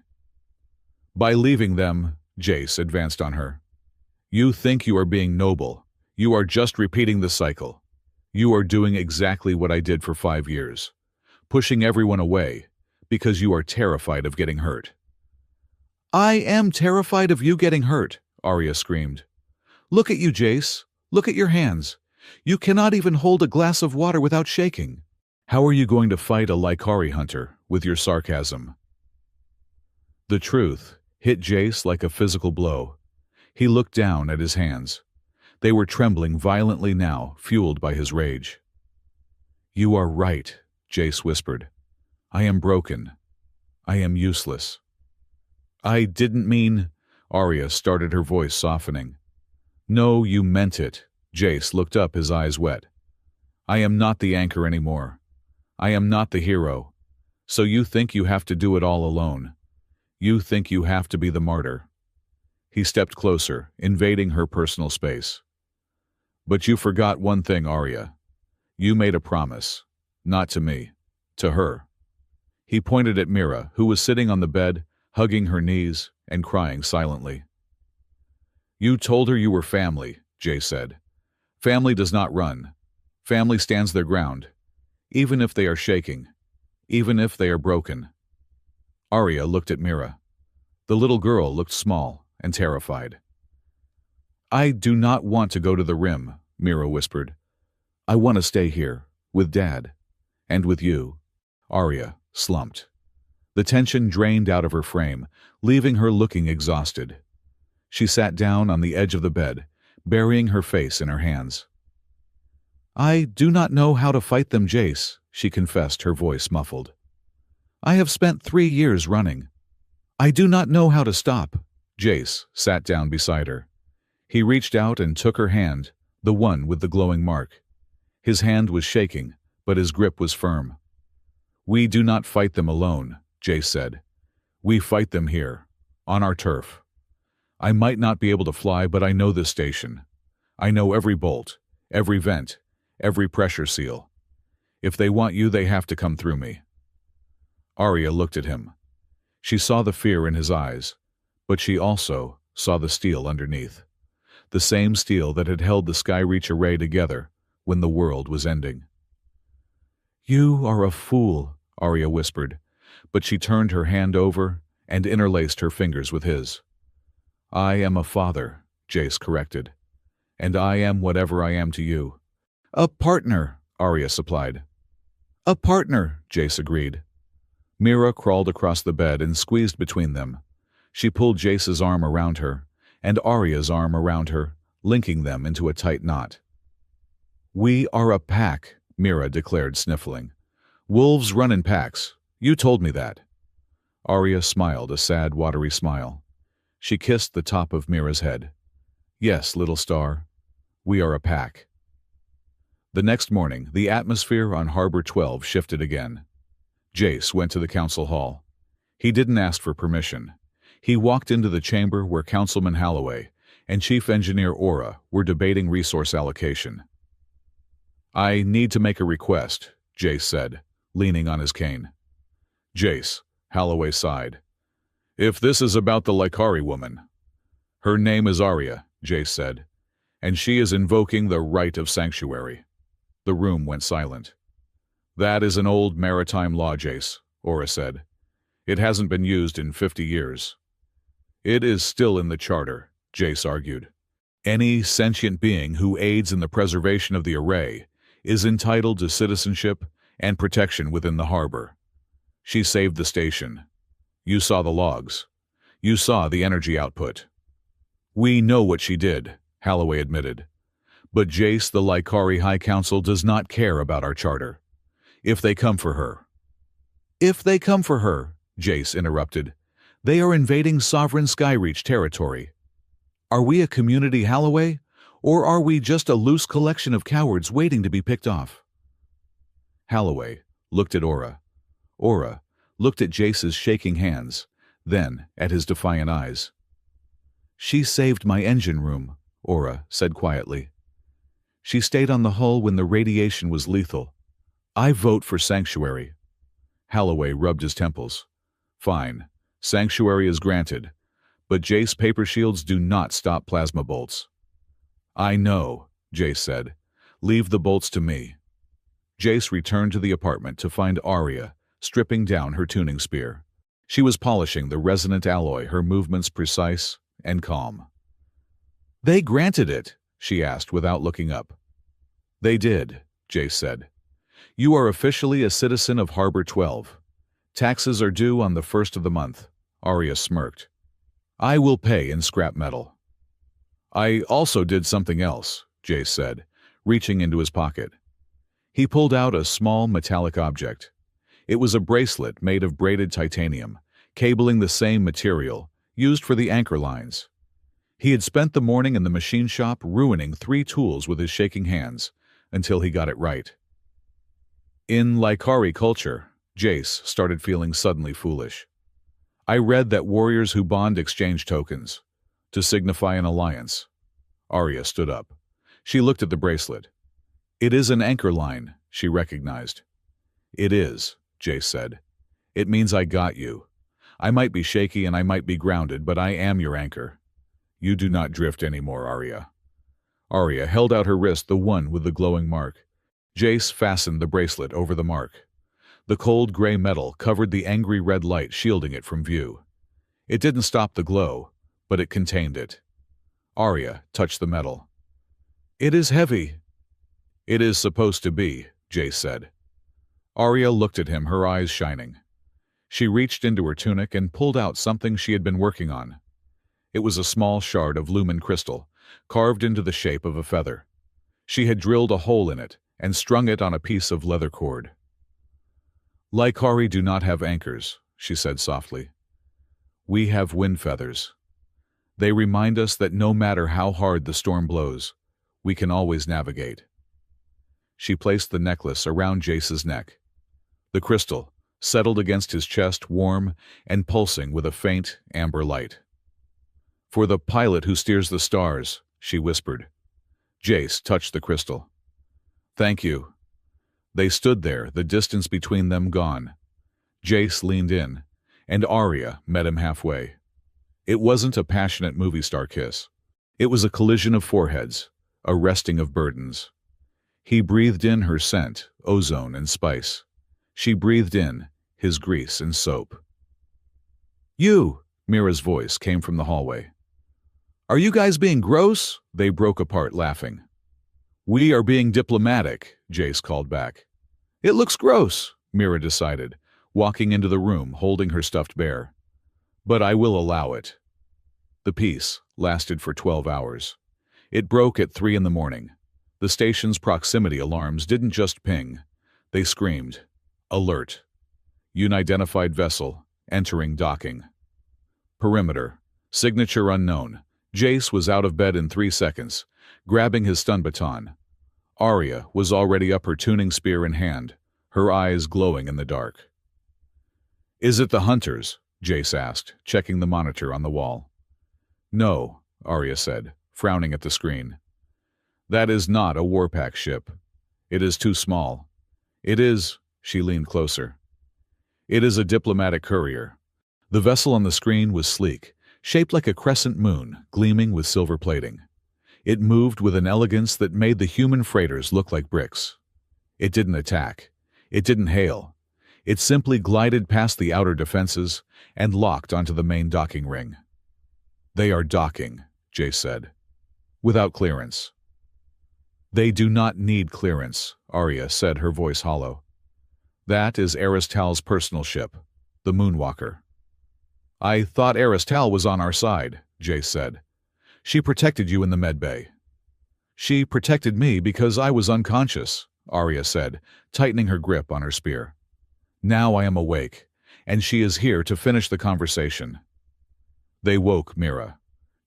"By leaving them," Jace advanced on her. "You think you are being noble. You are just repeating the cycle. You are doing exactly what I did for 5 years. Pushing everyone away, because you are terrified of getting hurt." "I am terrified of you getting hurt," Arya screamed. "Look at you, Jace. Look at your hands. You cannot even hold a glass of water without shaking. How are you going to fight a Lycari hunter with your sarcasm?" The truth hit Jace like a physical blow. He looked down at his hands. They were trembling violently now, fueled by his rage. "You are right," Jace whispered. "I am broken. I am useless." "I didn't mean—" Arya started, her voice softening. "No, you meant it." Jace looked up, his eyes wet. "I am not the anchor anymore. I am not the hero. So you think you have to do it all alone. You think you have to be the martyr." He stepped closer, invading her personal space. "But you forgot one thing, Arya. You made a promise. Not to me. To her." He pointed at Mira, who was sitting on the bed, hugging her knees and crying silently. "You told her you were family," Jay said. "Family does not run. Family stands their ground, even if they are shaking, even if they are broken." Arya looked at Mira. The little girl looked small and terrified. "I do not want to go to the Rim," Mira whispered. "I want to stay here, with Dad, and with you." Arya slumped. The tension drained out of her frame, leaving her looking exhausted. She sat down on the edge of the bed, burying her face in her hands. "I do not know how to fight them, Jace," she confessed, her voice muffled. "I have spent 3 years running. I do not know how to stop." Jace sat down beside her. He reached out and took her hand, the one with the glowing mark. His hand was shaking, but his grip was firm. "We do not fight them alone," Jace said. "We fight them here, on our turf. I might not be able to fly, but I know this station. I know every bolt, every vent, every pressure seal. If they want you, they have to come through me." Arya looked at him. She saw the fear in his eyes, but she also saw the steel underneath. The same steel that had held the Skyreach array together when the world was ending. "You are a fool," Arya whispered, but she turned her hand over and interlaced her fingers with his. "I am a father," Jace corrected. "And I am whatever I am to you." "A partner," Arya supplied. "A partner," Jace agreed. Mira crawled across the bed and squeezed between them. She pulled Jace's arm around her, and Arya's arm around her, linking them into a tight knot. "We are a pack," Mira declared, sniffling. "Wolves run in packs. You told me that." Arya smiled a sad, watery smile. She kissed the top of Mira's head. Yes, little star. We are a pack. The next morning, the atmosphere on Harbor 12 shifted again. Jace went to the council hall. He didn't ask for permission. He walked into the chamber where Councilman Holloway and Chief Engineer Aura were debating resource allocation. I need to make a request, Jace said, leaning on his cane. Jace, Holloway sighed. If this is about the Lykari woman. Her name is Arya, Jace said, and she is invoking the right of sanctuary. The room went silent. That is an old maritime law, Jace, Aura said. It hasn't been used in 50 years. It is still in the charter, Jace argued. Any sentient being who aids in the preservation of the array is entitled to citizenship and protection within the harbor. She saved the station. You saw the logs. You saw the energy output. We know what she did, Holloway admitted. But Jace, the Lykari High Council, does not care about our charter. If they come for her. If they come for her, Jace interrupted, they are invading sovereign Skyreach territory. Are we a community, Holloway, or are we just a loose collection of cowards waiting to be picked off? Holloway looked at Aura. Aura looked at Jace's shaking hands, then at his defiant eyes. She saved my engine room, Aura said quietly. She stayed on the hull when the radiation was lethal. I vote for sanctuary. Holloway rubbed his temples. Fine. Sanctuary is granted, but Jace paper shields do not stop plasma bolts. I know, Jace said. Leave the bolts to me. Jace returned to the apartment to find Arya stripping down her tuning spear. She was polishing the resonant alloy, her movements precise and calm. They granted it, she asked without looking up. They did, Jace said. You are officially a citizen of Harbor 12. Taxes are due on the 1st of the month. Arya smirked. I will pay in scrap metal. I also did something else, Jace said, reaching into his pocket. He pulled out a small metallic object. It was a bracelet made of braided titanium, cabling the same material used for the anchor lines. He had spent the morning in the machine shop ruining 3 tools with his shaking hands until he got it right. In Lykari culture, Jace started feeling suddenly foolish. I read that warriors who bond exchange tokens to signify an alliance. Arya stood up. She looked at the bracelet. It is an anchor line, she recognized. It is, Jace said. It means I got you. I might be shaky and I might be grounded, but I am your anchor. You do not drift anymore, Arya. Arya held out her wrist, the one with the glowing mark. Jace fastened the bracelet over the mark. The cold gray metal covered the angry red light, shielding it from view. It didn't stop the glow, but it contained it. Arya touched the metal. It is heavy. It is supposed to be, Jace said. Arya looked at him, her eyes shining. She reached into her tunic and pulled out something she had been working on. It was a small shard of lumen crystal, carved into the shape of a feather. She had drilled a hole in it and strung it on a piece of leather cord. Lykari do not have anchors, she said softly. We have wind feathers. They remind us that no matter how hard the storm blows, we can always navigate. She placed the necklace around Jace's neck. The crystal settled against his chest, warm and pulsing with a faint amber light. For the pilot who steers the stars, she whispered. Jace touched the crystal. Thank you. They stood there, the distance between them gone. Jace leaned in, and Arya met him halfway. It wasn't a passionate movie star kiss. It was a collision of foreheads, a resting of burdens. He breathed in her scent, ozone and spice. She breathed in his grease and soap. You, Mira's voice came from the hallway. Are you guys being gross? They broke apart laughing. We are being diplomatic, Jace called back. It looks gross, Mira decided, walking into the room holding her stuffed bear. But I will allow it. The peace lasted for 12 hours. It broke at 3 a.m. The station's proximity alarms didn't just ping. They screamed. Alert. Unidentified vessel entering docking. Perimeter. Signature unknown. Jace was out of bed in 3 seconds, grabbing his stun baton. Arya was already up, her tuning spear in hand, her eyes glowing in the dark. "Is it the hunters?" Jace asked, checking the monitor on the wall. "No," Arya said, frowning at the screen. "That is not a warpack ship. It is too small. It is," she leaned closer. "It is a diplomatic courier." The vessel on the screen was sleek, shaped like a crescent moon, gleaming with silver plating. It moved with an elegance that made the human freighters look like bricks. It didn't attack. It didn't hail. It simply glided past the outer defenses and locked onto the main docking ring. "They are docking," Jace said. "Without clearance." "They do not need clearance," Arya said, her voice hollow. "That is Aristal's personal ship, the Moonwalker." "I thought Aristal was on our side," Jace said. "She protected you in the medbay." "She protected me because I was unconscious," Arya said, tightening her grip on her spear. "Now I am awake, and she is here to finish the conversation." They woke Mira.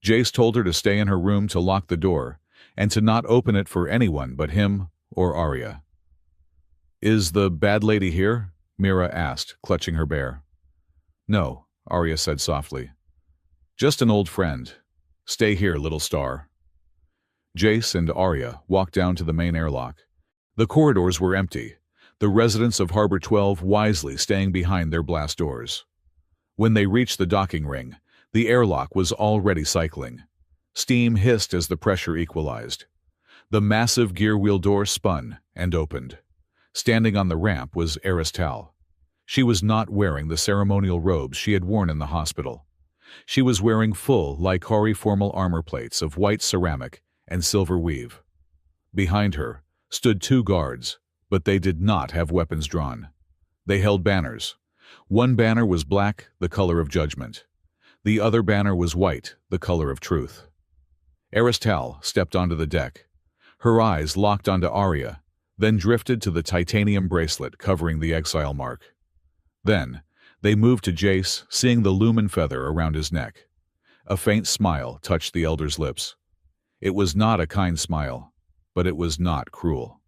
Jace told her to stay in her room, to lock the door, and to not open it for anyone but him or Arya. "Is the bad lady here?" Mira asked, clutching her bear. "No," Arya said softly. "Just an old friend. Stay here, little star." Jace and Arya walked down to the main airlock. The corridors were empty, the residents of Harbor 12 wisely staying behind their blast doors. When they reached the docking ring, the airlock was already cycling. Steam hissed as the pressure equalized. The massive gear wheel door spun and opened. Standing on the ramp was Aristal. She was not wearing the ceremonial robes she had worn in the hospital. She was wearing full Lycari formal armor plates of white ceramic and silver weave. Behind her stood 2 guards, but they did not have weapons drawn. They held banners. One banner was black, the color of judgment. The other banner was white, the color of truth. Aristal stepped onto the deck. Her eyes locked onto Arya, then drifted to the titanium bracelet covering the Exile mark. Then, they moved to Jace, seeing the lumen feather around his neck. A faint smile touched the elder's lips. It was not a kind smile, but it was not cruel.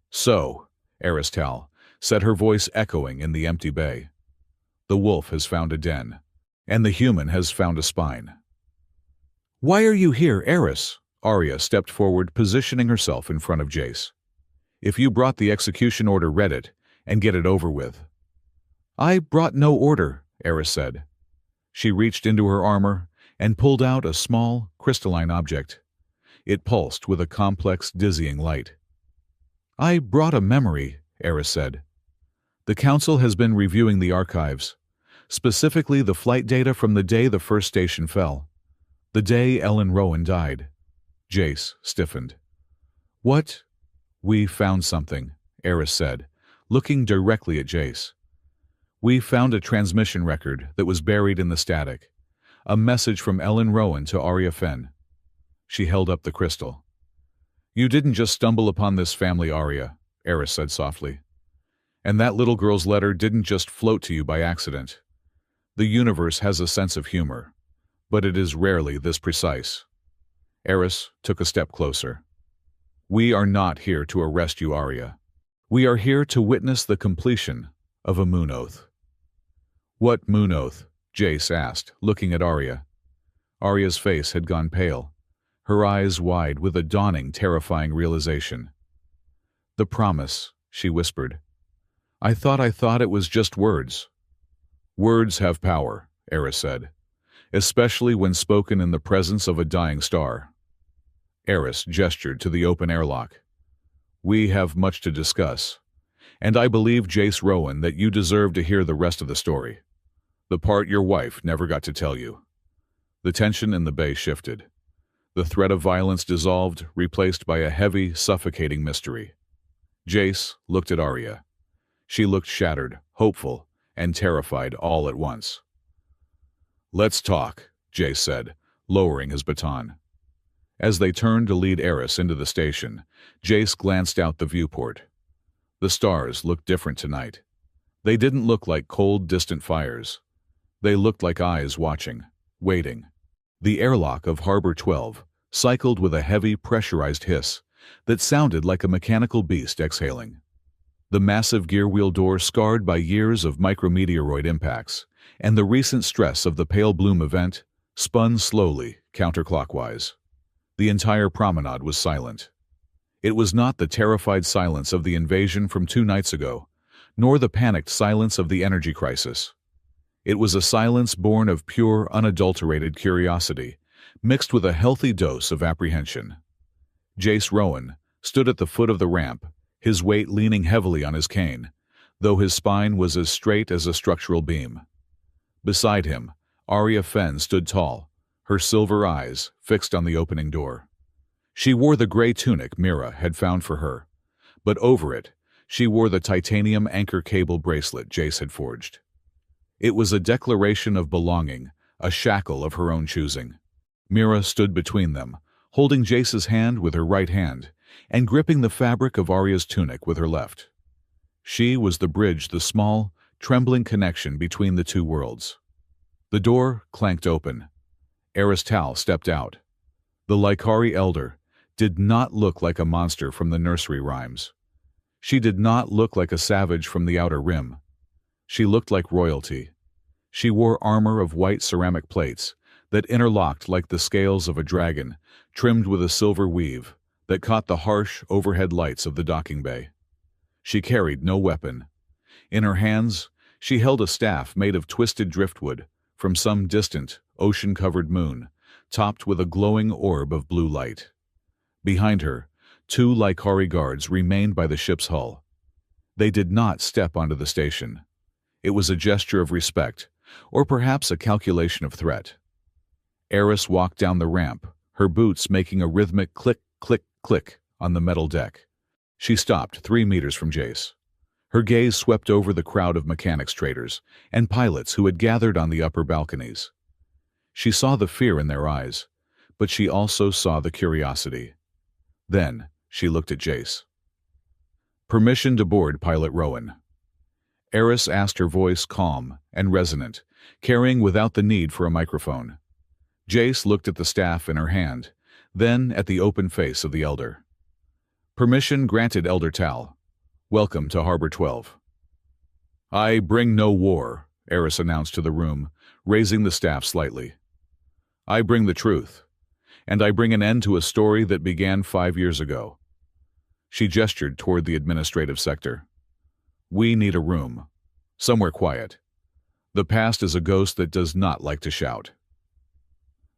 "So," Aristal said, her voice echoing in the empty bay, "the wolf has found a den, and the human has found a spine." "Why are you here, Eris?" Arya stepped forward, positioning herself in front of Jace. "If you brought the execution order, read it, and get it over with." "I brought no order," Eris said. She reached into her armor and pulled out a small, crystalline object. It pulsed with a complex, dizzying light. "I brought a memory," Eris said. "The Council has been reviewing the archives, specifically the flight data from the day the first station fell, the day Ellen Rowan died." Jace stiffened. "What?" "We found something," Eris said, looking directly at Jace. "We found a transmission record that was buried in the static, a message from Ellen Rowan to Arya Fenn." She held up the crystal. "You didn't just stumble upon this family, Arya," Eris said softly. "And that little girl's letter didn't just float to you by accident. The universe has a sense of humor, but it is rarely this precise." Eris took a step closer. "We are not here to arrest you, Arya. We are here to witness the completion of a moon oath." "What moon oath?" Jace asked, looking at Arya. Arya's face had gone pale, her eyes wide with a dawning, terrifying realization. "The promise," she whispered. I thought it was just words." "Words have power," Eris said, "especially when spoken in the presence of a dying star." Eris gestured to the open airlock. "We have much to discuss, and I believe, Jace Rowan, that you deserve to hear the rest of the story, the part your wife never got to tell you." The tension in the bay shifted. The threat of violence dissolved, replaced by a heavy, suffocating mystery. Jace looked at Arya. She looked shattered, hopeful, and terrified all at once. "Let's talk," Jace said, lowering his baton. As they turned to lead Eris into the station, Jace glanced out the viewport. The stars looked different tonight. They didn't look like cold, distant fires. They looked like eyes watching, waiting. The airlock of Harbor 12 cycled with a heavy, pressurized hiss that sounded like a mechanical beast exhaling. The massive gear wheel door, scarred by years of micrometeoroid impacts and the recent stress of the pale bloom event, spun slowly, counterclockwise. The entire promenade was silent. It was not the terrified silence of the invasion from 2 nights ago, nor the panicked silence of the energy crisis. It was a silence born of pure, unadulterated curiosity, mixed with a healthy dose of apprehension. Jace Rowan stood at the foot of the ramp, his weight leaning heavily on his cane, though his spine was as straight as a structural beam. Beside him, Arya Fenn stood tall, her silver eyes fixed on the opening door. She wore the gray tunic Mira had found for her, but over it, she wore the titanium anchor cable bracelet Jace had forged. It was a declaration of belonging, a shackle of her own choosing. Mira stood between them, holding Jace's hand with her right hand and gripping the fabric of Arya's tunic with her left. She was the bridge, the small, trembling connection between the two worlds. The door clanked open. Eris Tal stepped out. The Lykari elder did not look like a monster from the nursery rhymes. She did not look like a savage from the Outer Rim. She looked like royalty. She wore armor of white ceramic plates that interlocked like the scales of a dragon, trimmed with a silver weave that caught the harsh overhead lights of the docking bay. She carried no weapon. In her hands, she held a staff made of twisted driftwood from some distant, ocean-covered moon, topped with a glowing orb of blue light. Behind her, 2 Lykari guards remained by the ship's hull. They did not step onto the station. It was a gesture of respect, or perhaps a calculation of threat. Eris walked down the ramp, her boots making a rhythmic click, click, click on the metal deck. She stopped 3 meters from Jace. Her gaze swept over the crowd of mechanics traders and pilots who had gathered on the upper balconies. She saw the fear in their eyes, but she also saw the curiosity. Then she looked at Jace. "Permission to board, Pilot Rowan." Eris asked, her voice calm and resonant, carrying without the need for a microphone. Jace looked at the staff in her hand, then at the open face of the elder. "Permission granted, Elder Tal. Welcome to Harbor 12. "I bring no war," Eris announced to the room, raising the staff slightly. "I bring the truth, and I bring an end to a story that began 5 years ago." She gestured toward the administrative sector. "We need a room, somewhere quiet. The past is a ghost that does not like to shout."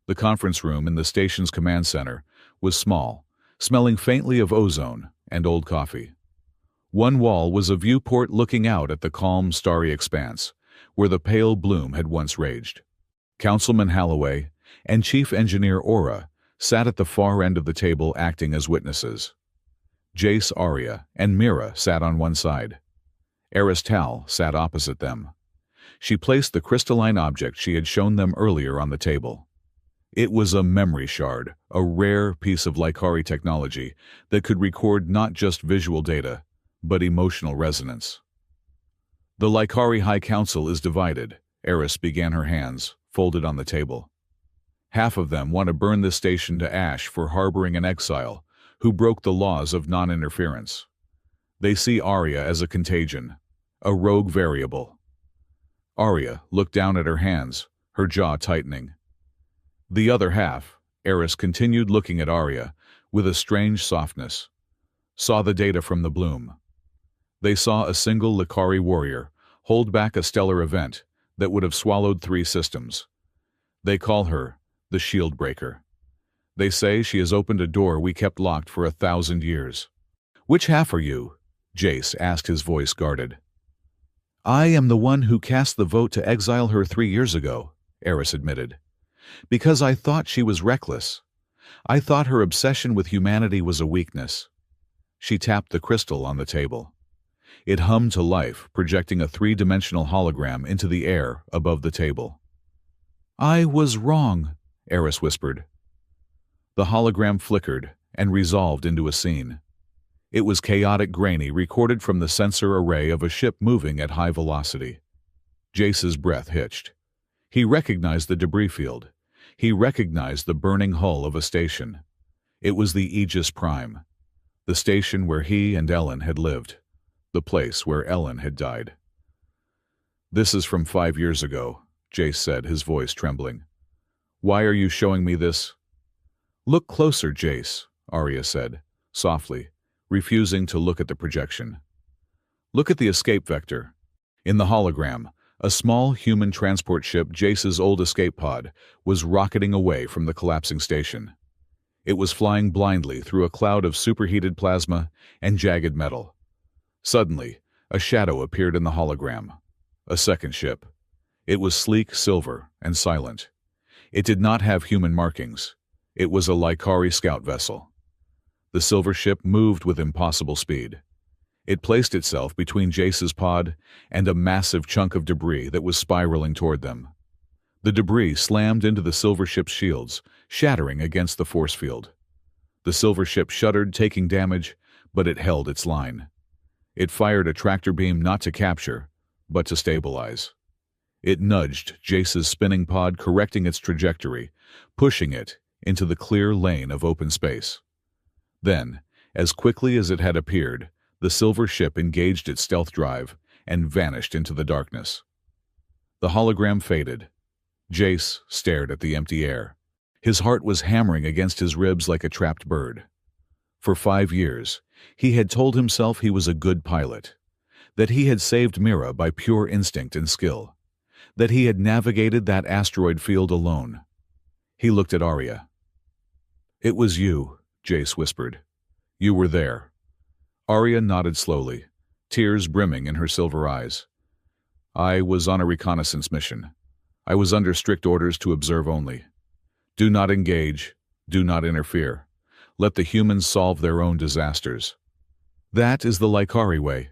The conference room in the station's command center was small, smelling faintly of ozone and old coffee. One wall was a viewport looking out at the calm, starry expanse, where the pale bloom had once raged. Councilman Halloway and Chief Engineer Aura sat at the far end of the table acting as witnesses. Jace, Arya, and Mira sat on one side. Eris Tal sat opposite them. She placed the crystalline object she had shown them earlier on the table. It was a memory shard, a rare piece of Lykari technology that could record not just visual data, but emotional resonance. "The Lykari High Council is divided," Eris began, her hands folded on the table. "Half of them want to burn this station to ash for harboring an exile who broke the laws of non-interference. They see Arya as a contagion, a rogue variable." Arya looked down at her hands, her jaw tightening. "The other half," Eris continued, looking at Arya with a strange softness, "saw the data from the bloom. They saw a single Lykari warrior hold back a stellar event that would have swallowed 3 systems. They call her the Shield Breaker. They say she has opened a door we kept locked for 1,000 years. "Which half are you?" Jace asked, his voice guarded. "I am the one who cast the vote to exile her 3 years ago," Eris admitted. "Because I thought she was reckless. I thought her obsession with humanity was a weakness." She tapped the crystal on the table. It hummed to life, projecting a 3-dimensional hologram into the air above the table. "I was wrong," Eris whispered. The hologram flickered and resolved into a scene. It was chaotic grainy, recorded from the sensor array of a ship moving at high velocity. Jace's breath hitched. He recognized the debris field. He recognized the burning hull of a station. It was the Aegis Prime, the station where he and Ellen had lived, the place where Ellen had died. "This is from 5 years ago," Jace said, his voice trembling. "Why are you showing me this?" "Look closer, Jace," Arya said, softly, refusing to look at the projection. "Look at the escape vector." In the hologram, a small human transport ship, Jace's old escape pod, was rocketing away from the collapsing station. It was flying blindly through a cloud of superheated plasma and jagged metal. Suddenly, a shadow appeared in the hologram. A second ship. It was sleek, silver, and silent. It did not have human markings. It was a Lycari scout vessel. The silver ship moved with impossible speed. It placed itself between Jace's pod and a massive chunk of debris that was spiraling toward them. The debris slammed into the silver ship's shields, shattering against the force field. The silver ship shuddered, taking damage, but it held its line. It fired a tractor beam not to capture, but to stabilize. It nudged Jace's spinning pod, correcting its trajectory, pushing it into the clear lane of open space. Then, as quickly as it had appeared, the silver ship engaged its stealth drive and vanished into the darkness. The hologram faded. Jace stared at the empty air. His heart was hammering against his ribs like a trapped bird. For 5 years, he had told himself he was a good pilot, that he had saved Mira by pure instinct and skill, that he had navigated that asteroid field alone. He looked at Arya. "It was you," Jace whispered. "You were there." Arya nodded slowly, tears brimming in her silver eyes. "I was on a reconnaissance mission. I was under strict orders to observe only. Do not engage, do not interfere. Let the humans solve their own disasters. That is the Lycari way."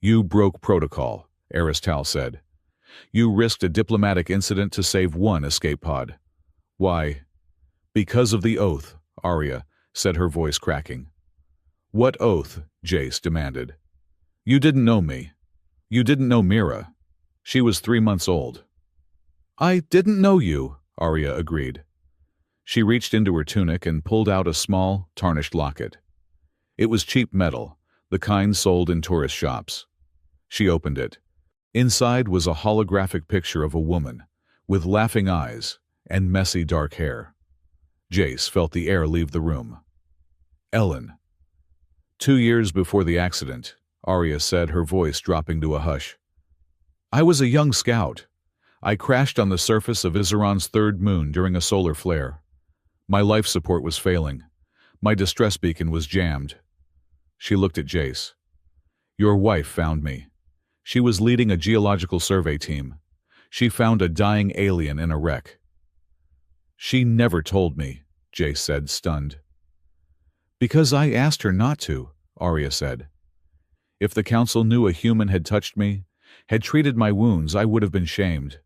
"You broke protocol," Aristal said. "You risked a diplomatic incident to save one escape pod." "Why?" "Because of the oath," Arya said, her voice cracking. "What oath?" Jace demanded. "You didn't know me. You didn't know Mira. She was 3 months old." "I didn't know you," Arya agreed. She reached into her tunic and pulled out a small, tarnished locket. It was cheap metal, the kind sold in tourist shops. She opened it. Inside was a holographic picture of a woman, with laughing eyes and messy dark hair. Jace felt the air leave the room. "Ellen." 2 years before the accident, Arya said, her voice dropping to a hush. "I was a young scout. I crashed on the surface of Iseron's third moon during a solar flare. My life support was failing. My distress beacon was jammed." She looked at Jace. "Your wife found me. She was leading a geological survey team. She found a dying alien in a wreck." "She never told me," Jace said, stunned. "Because I asked her not to," Arya said. "If the council knew a human had touched me, had treated my wounds, I would have been shamed.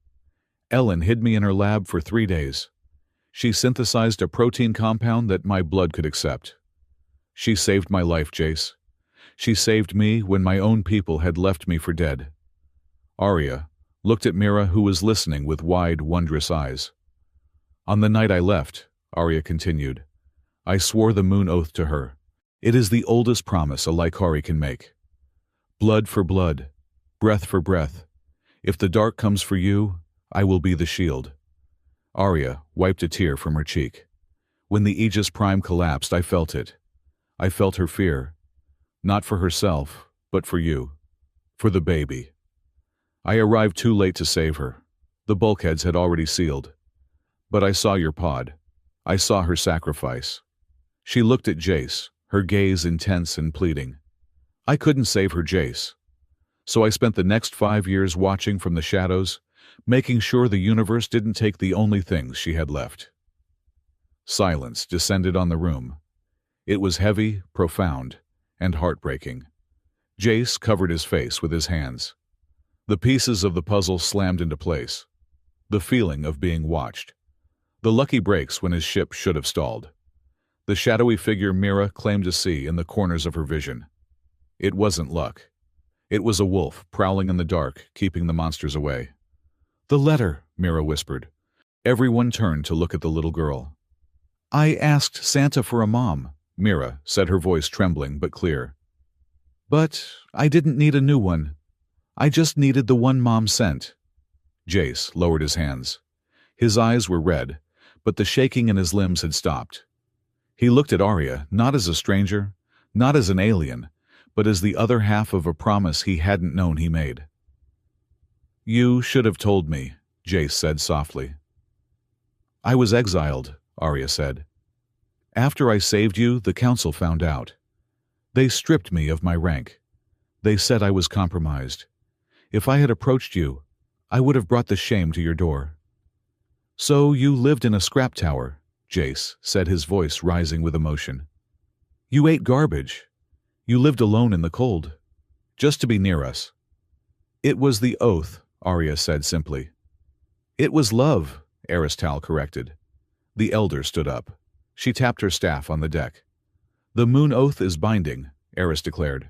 Ellen hid me in her lab for 3 days. She synthesized a protein compound that my blood could accept. She saved my life, Jace. She saved me when my own people had left me for dead." Arya looked at Mira, who was listening with wide, wondrous eyes. "On the night I left," Arya continued, "I swore the moon oath to her. It is the oldest promise a Lycari can make. Blood for blood, breath for breath. If the dark comes for you, I will be the shield." Arya wiped a tear from her cheek. "When the Aegis Prime collapsed, I felt it. I felt her fear. Not for herself, but for you. For the baby. I arrived too late to save her. The bulkheads had already sealed. But I saw your pod. I saw her sacrifice." She looked at Jace, her gaze intense and pleading. "I couldn't save her, Jace. So I spent the next 5 years watching from the shadows, making sure the universe didn't take the only things she had left." Silence descended on the room. It was heavy, profound, and heartbreaking. Jace covered his face with his hands. The pieces of the puzzle slammed into place. The feeling of being watched. The lucky breaks when his ship should have stalled. the shadowy figure Mira claimed to see in the corners of her vision. It wasn't luck. It was a wolf prowling in the dark, keeping the monsters away. "The letter," Mira whispered. Everyone turned to look at the little girl. "I asked Santa for a mom," Mira said, her voice trembling but clear. "But I didn't need a new one. I just needed the one Mom sent." Jace lowered his hands. His eyes were red, but the shaking in his limbs had stopped. He looked at Arya, not as a stranger, not as an alien, but as the other half of a promise he hadn't known he made. "You should have told me," Jace said softly. "I was exiled," Arya said. "After I saved you, the council found out. They stripped me of my rank. They said I was compromised. If I had approached you, I would have brought the shame to your door." "So you lived in a scrap tower," Jace said, his voice rising with emotion. "You ate garbage. You lived alone in the cold, just to be near us." "It was the oath," Arya said simply. "It was love," Aristal corrected. The elder stood up. She tapped her staff on the deck. "The moon oath is binding," Eris declared.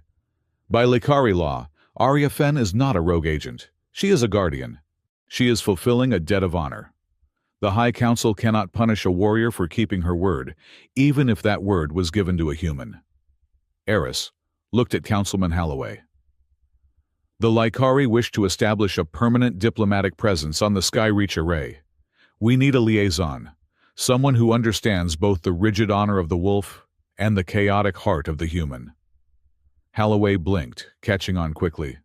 "By Likari law, Arya Fen is not a rogue agent. She is a guardian. She is fulfilling a debt of honor. The High Council cannot punish a warrior for keeping her word, even if that word was given to a human." Eris looked at Councilman Halloway. "The Likari wish to establish a permanent diplomatic presence on the Skyreach array. We need a liaison, someone who understands both the rigid honor of the wolf and the chaotic heart of the human." Halloway blinked, catching on quickly.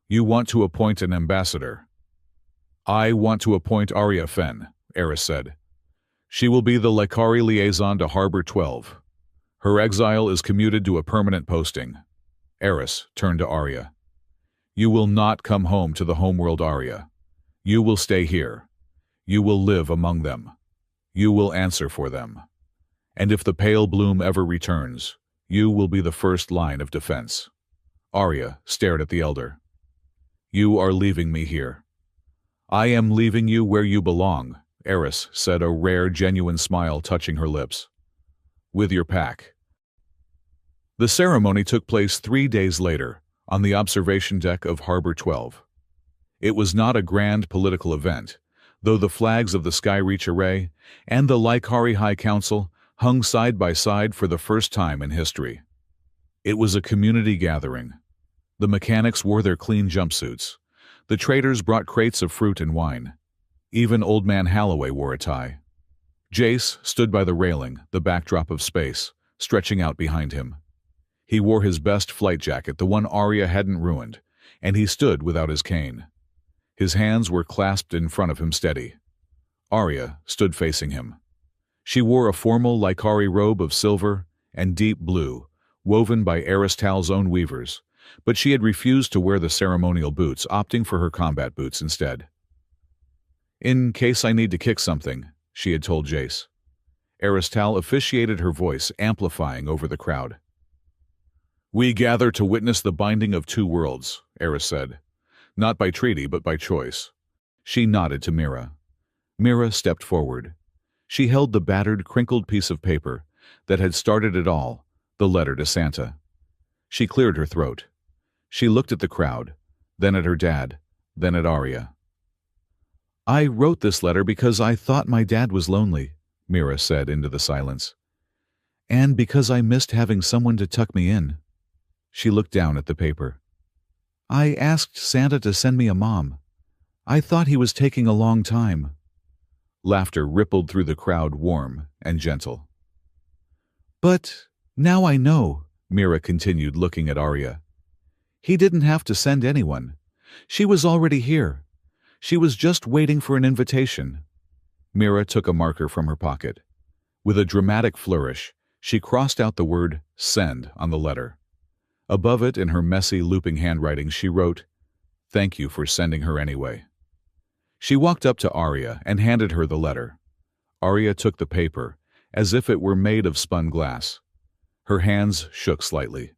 "You want to appoint an ambassador?" "I want to appoint Arya Fen," Eris said. "She will be the Likari liaison to Harbor 12. Her exile is commuted to a permanent posting." Eris turned to Arya. "You will not come home to the homeworld, Arya. You will stay here. You will live among them. You will answer for them. And if the pale bloom ever returns, you will be the first line of defense." Arya stared at the elder. "You are leaving me here." "I am leaving you where you belong," Eris said, a rare, genuine smile touching her lips. "With your pack." The ceremony took place 3 days later, on the observation deck of Harbor 12. It was not a grand political event, though the flags of the Skyreach array and the Likari High Council hung side by side for the first time in history. It was a community gathering. The mechanics wore their clean jumpsuits. The traders brought crates of fruit and wine. Even Old Man Halloway wore a tie. Jace stood by the railing, the backdrop of space, stretching out behind him. He wore his best flight jacket, the one Arya hadn't ruined, and he stood without his cane. His hands were clasped in front of him steady. Arya stood facing him. She wore a formal Likari robe of silver and deep blue, woven by Aristal's own weavers, but she had refused to wear the ceremonial boots, opting for her combat boots instead. "In case I need to kick something," she had told Jace. Aristal officiated, her voice amplifying over the crowd. "We gather to witness the binding of two worlds," Eris said. "Not by treaty, but by choice." She nodded to Mira. Mira stepped forward. She held the battered, crinkled piece of paper that had started it all, the letter to Santa. She cleared her throat. She looked at the crowd, then at her dad, then at Arya. "I wrote this letter because I thought my dad was lonely," Mira said into the silence. "And because I missed having someone to tuck me in." She looked down at the paper. "I asked Santa to send me a mom. I thought he was taking a long time." Laughter rippled through the crowd, warm and gentle. "But now I know," Mira continued, looking at Arya. "He didn't have to send anyone. She was already here. She was just waiting for an invitation." Mira took a marker from her pocket. With a dramatic flourish, she crossed out the word "send" on the letter. Above it, in her messy, looping handwriting, she wrote, "Thank you for sending her anyway." She walked up to Arya and handed her the letter. Arya took the paper, as if it were made of spun glass. Her hands shook slightly.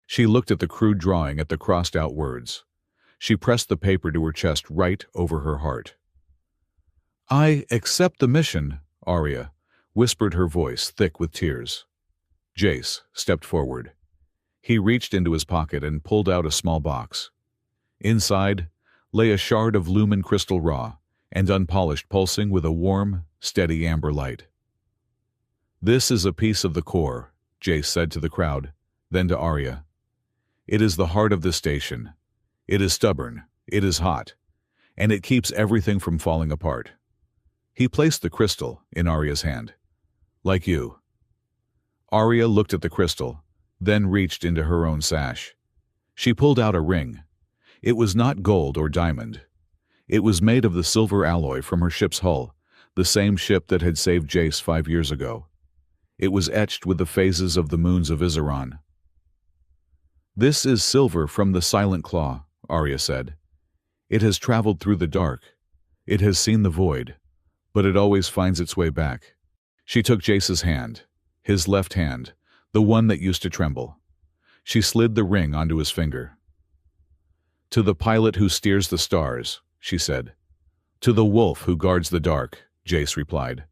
She looked at the crude drawing, at the crossed-out words. She pressed the paper to her chest, right over her heart. "I accept the mission, Arya, whispered her voice, thick with tears. Jace stepped forward. He reached into his pocket and pulled out a small box. Inside lay a shard of lumen crystal raw and unpolished, pulsing with a warm, steady amber light. "This is a piece of the core," Jace said to the crowd, then to Arya. "It is the heart of this station. It is stubborn, it is hot, and it keeps everything from falling apart." He placed the crystal in Arya's hand. "Like you." Arya looked at the crystal, then reached into her own sash. She pulled out a ring. It was not gold or diamond. It was made of the silver alloy from her ship's hull, the same ship that had saved Jace 5 years ago. It was etched with the phases of the moons of Iseran. "This is silver from the Silent Claw," Arya said. "It has traveled through the dark. It has seen the void, but it always finds its way back." She took Jace's hand, his left hand, the one that used to tremble. She slid the ring onto his finger. "To the pilot who steers the stars," she said. "To the wolf who guards the dark," Jace replied.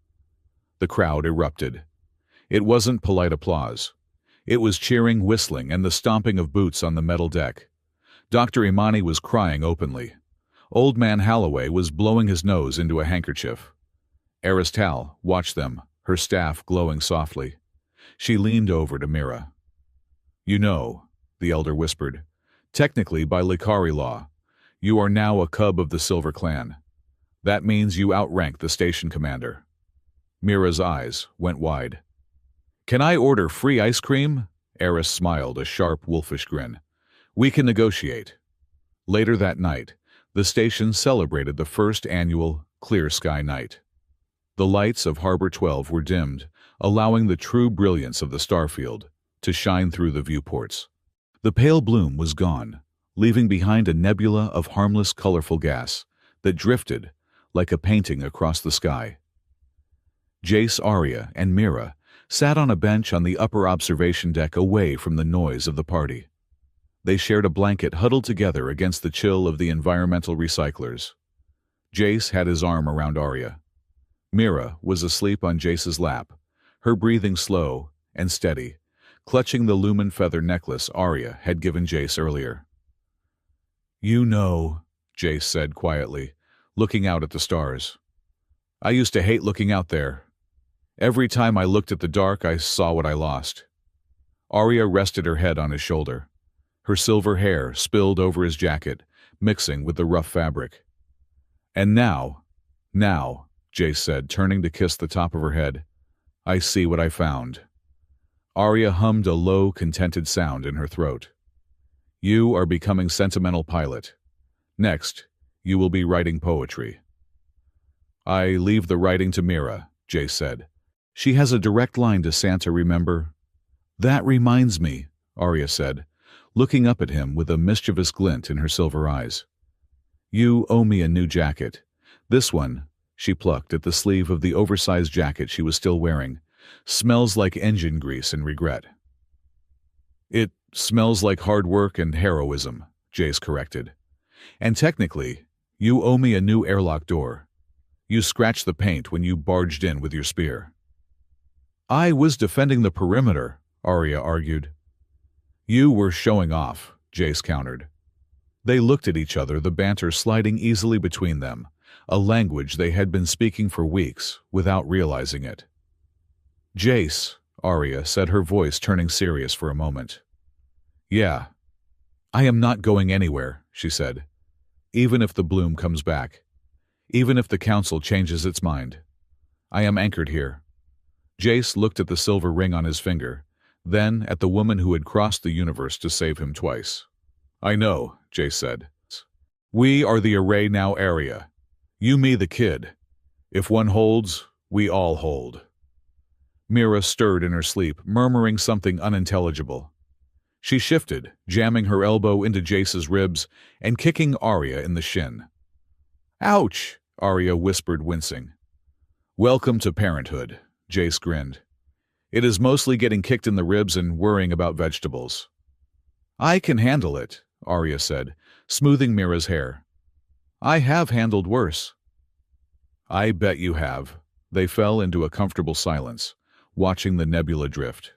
The crowd erupted. It wasn't polite applause. It was cheering, whistling, and the stomping of boots on the metal deck. Dr. Imani was crying openly. Old Man Holloway was blowing his nose into a handkerchief. Aristal watched them, her staff glowing softly. She leaned over to Mira. "You know," the elder whispered, "technically by Likari law, you are now a cub of the Silver Clan. That means you outrank the station commander." Mira's eyes went wide. "Can I order free ice cream?" Eris smiled, a sharp, wolfish grin. "We can negotiate." Later that night, the station celebrated the first annual Clear Sky Night. The lights of Harbor 12 were dimmed, allowing the true brilliance of the starfield to shine through the viewports. The pale bloom was gone, leaving behind a nebula of harmless, colorful gas that drifted like a painting across the sky. Jace, Arya, and Mira sat on a bench on the upper observation deck away from the noise of the party. They shared a blanket huddled together against the chill of the environmental recyclers. Jace had his arm around Arya. Mira was asleep on Jace's lap, her breathing slow and steady, clutching the lumen feather necklace Arya had given Jace earlier. "You know," Jace said quietly, looking out at the stars. "I used to hate looking out there. Every time I looked at the dark, I saw what I lost." Arya rested her head on his shoulder. Her silver hair spilled over his jacket, mixing with the rough fabric. "And now," Jace said, turning to kiss the top of her head, "I see what I found." Arya hummed a low, contented sound in her throat. "You are becoming sentimental pilot. Next, you will be writing poetry." "I leave the writing to Mira," Jace said. "She has a direct line to Santa, remember?" "That reminds me," Arya said, looking up at him with a mischievous glint in her silver eyes. "You owe me a new jacket. This one," she plucked at the sleeve of the oversized jacket she was still wearing, "smells like engine grease and regret." "It smells like hard work and heroism," Jace corrected. "And technically, you owe me a new airlock door. You scratched the paint when you barged in with your spear." "I was defending the perimeter," Arya argued. "You were showing off," Jace countered. They looked at each other, the banter sliding easily between them, a language they had been speaking for weeks without realizing it. "Jace," Arya said, her voice turning serious for a moment. "Yeah. I am not going anywhere," she said. "Even if the bloom comes back. Even if the council changes its mind. I am anchored here." Jace looked at the silver ring on his finger, then at the woman who had crossed the universe to save him twice. "I know," Jace said. "We are the Array Now area. You, me, the kid. If one holds, we all hold." Mira stirred in her sleep, murmuring something unintelligible. She shifted, jamming her elbow into Jace's ribs and kicking Arya in the shin. "Ouch!" Arya whispered, wincing. "Welcome to parenthood," Jace grinned. "It is mostly getting kicked in the ribs and worrying about vegetables." "I can handle it," Arya said, smoothing Mira's hair. "I have handled worse." "I bet you have," They fell into a comfortable silence, watching the nebula drift.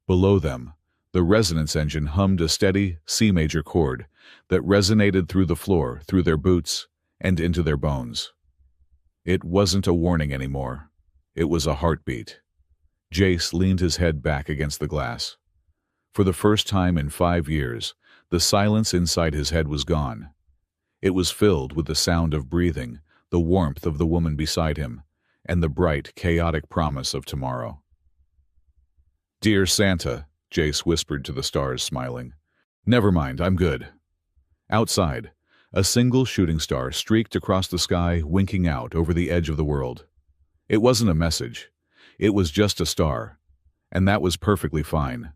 Below them, the resonance engine hummed a steady C major chord that resonated through the floor, through their boots, and into their bones. It wasn't a warning anymore. It was a heartbeat. Jace leaned his head back against the glass. For the first time in 5 years, the silence inside his head was gone. It was filled with the sound of breathing, the warmth of the woman beside him, and the bright, chaotic promise of tomorrow. "Dear Santa," Jace whispered to the stars, smiling. "Never mind, I'm good." Outside, a single shooting star streaked across the sky, winking out over the edge of the world. It wasn't a message. It was just a star, and that was perfectly fine.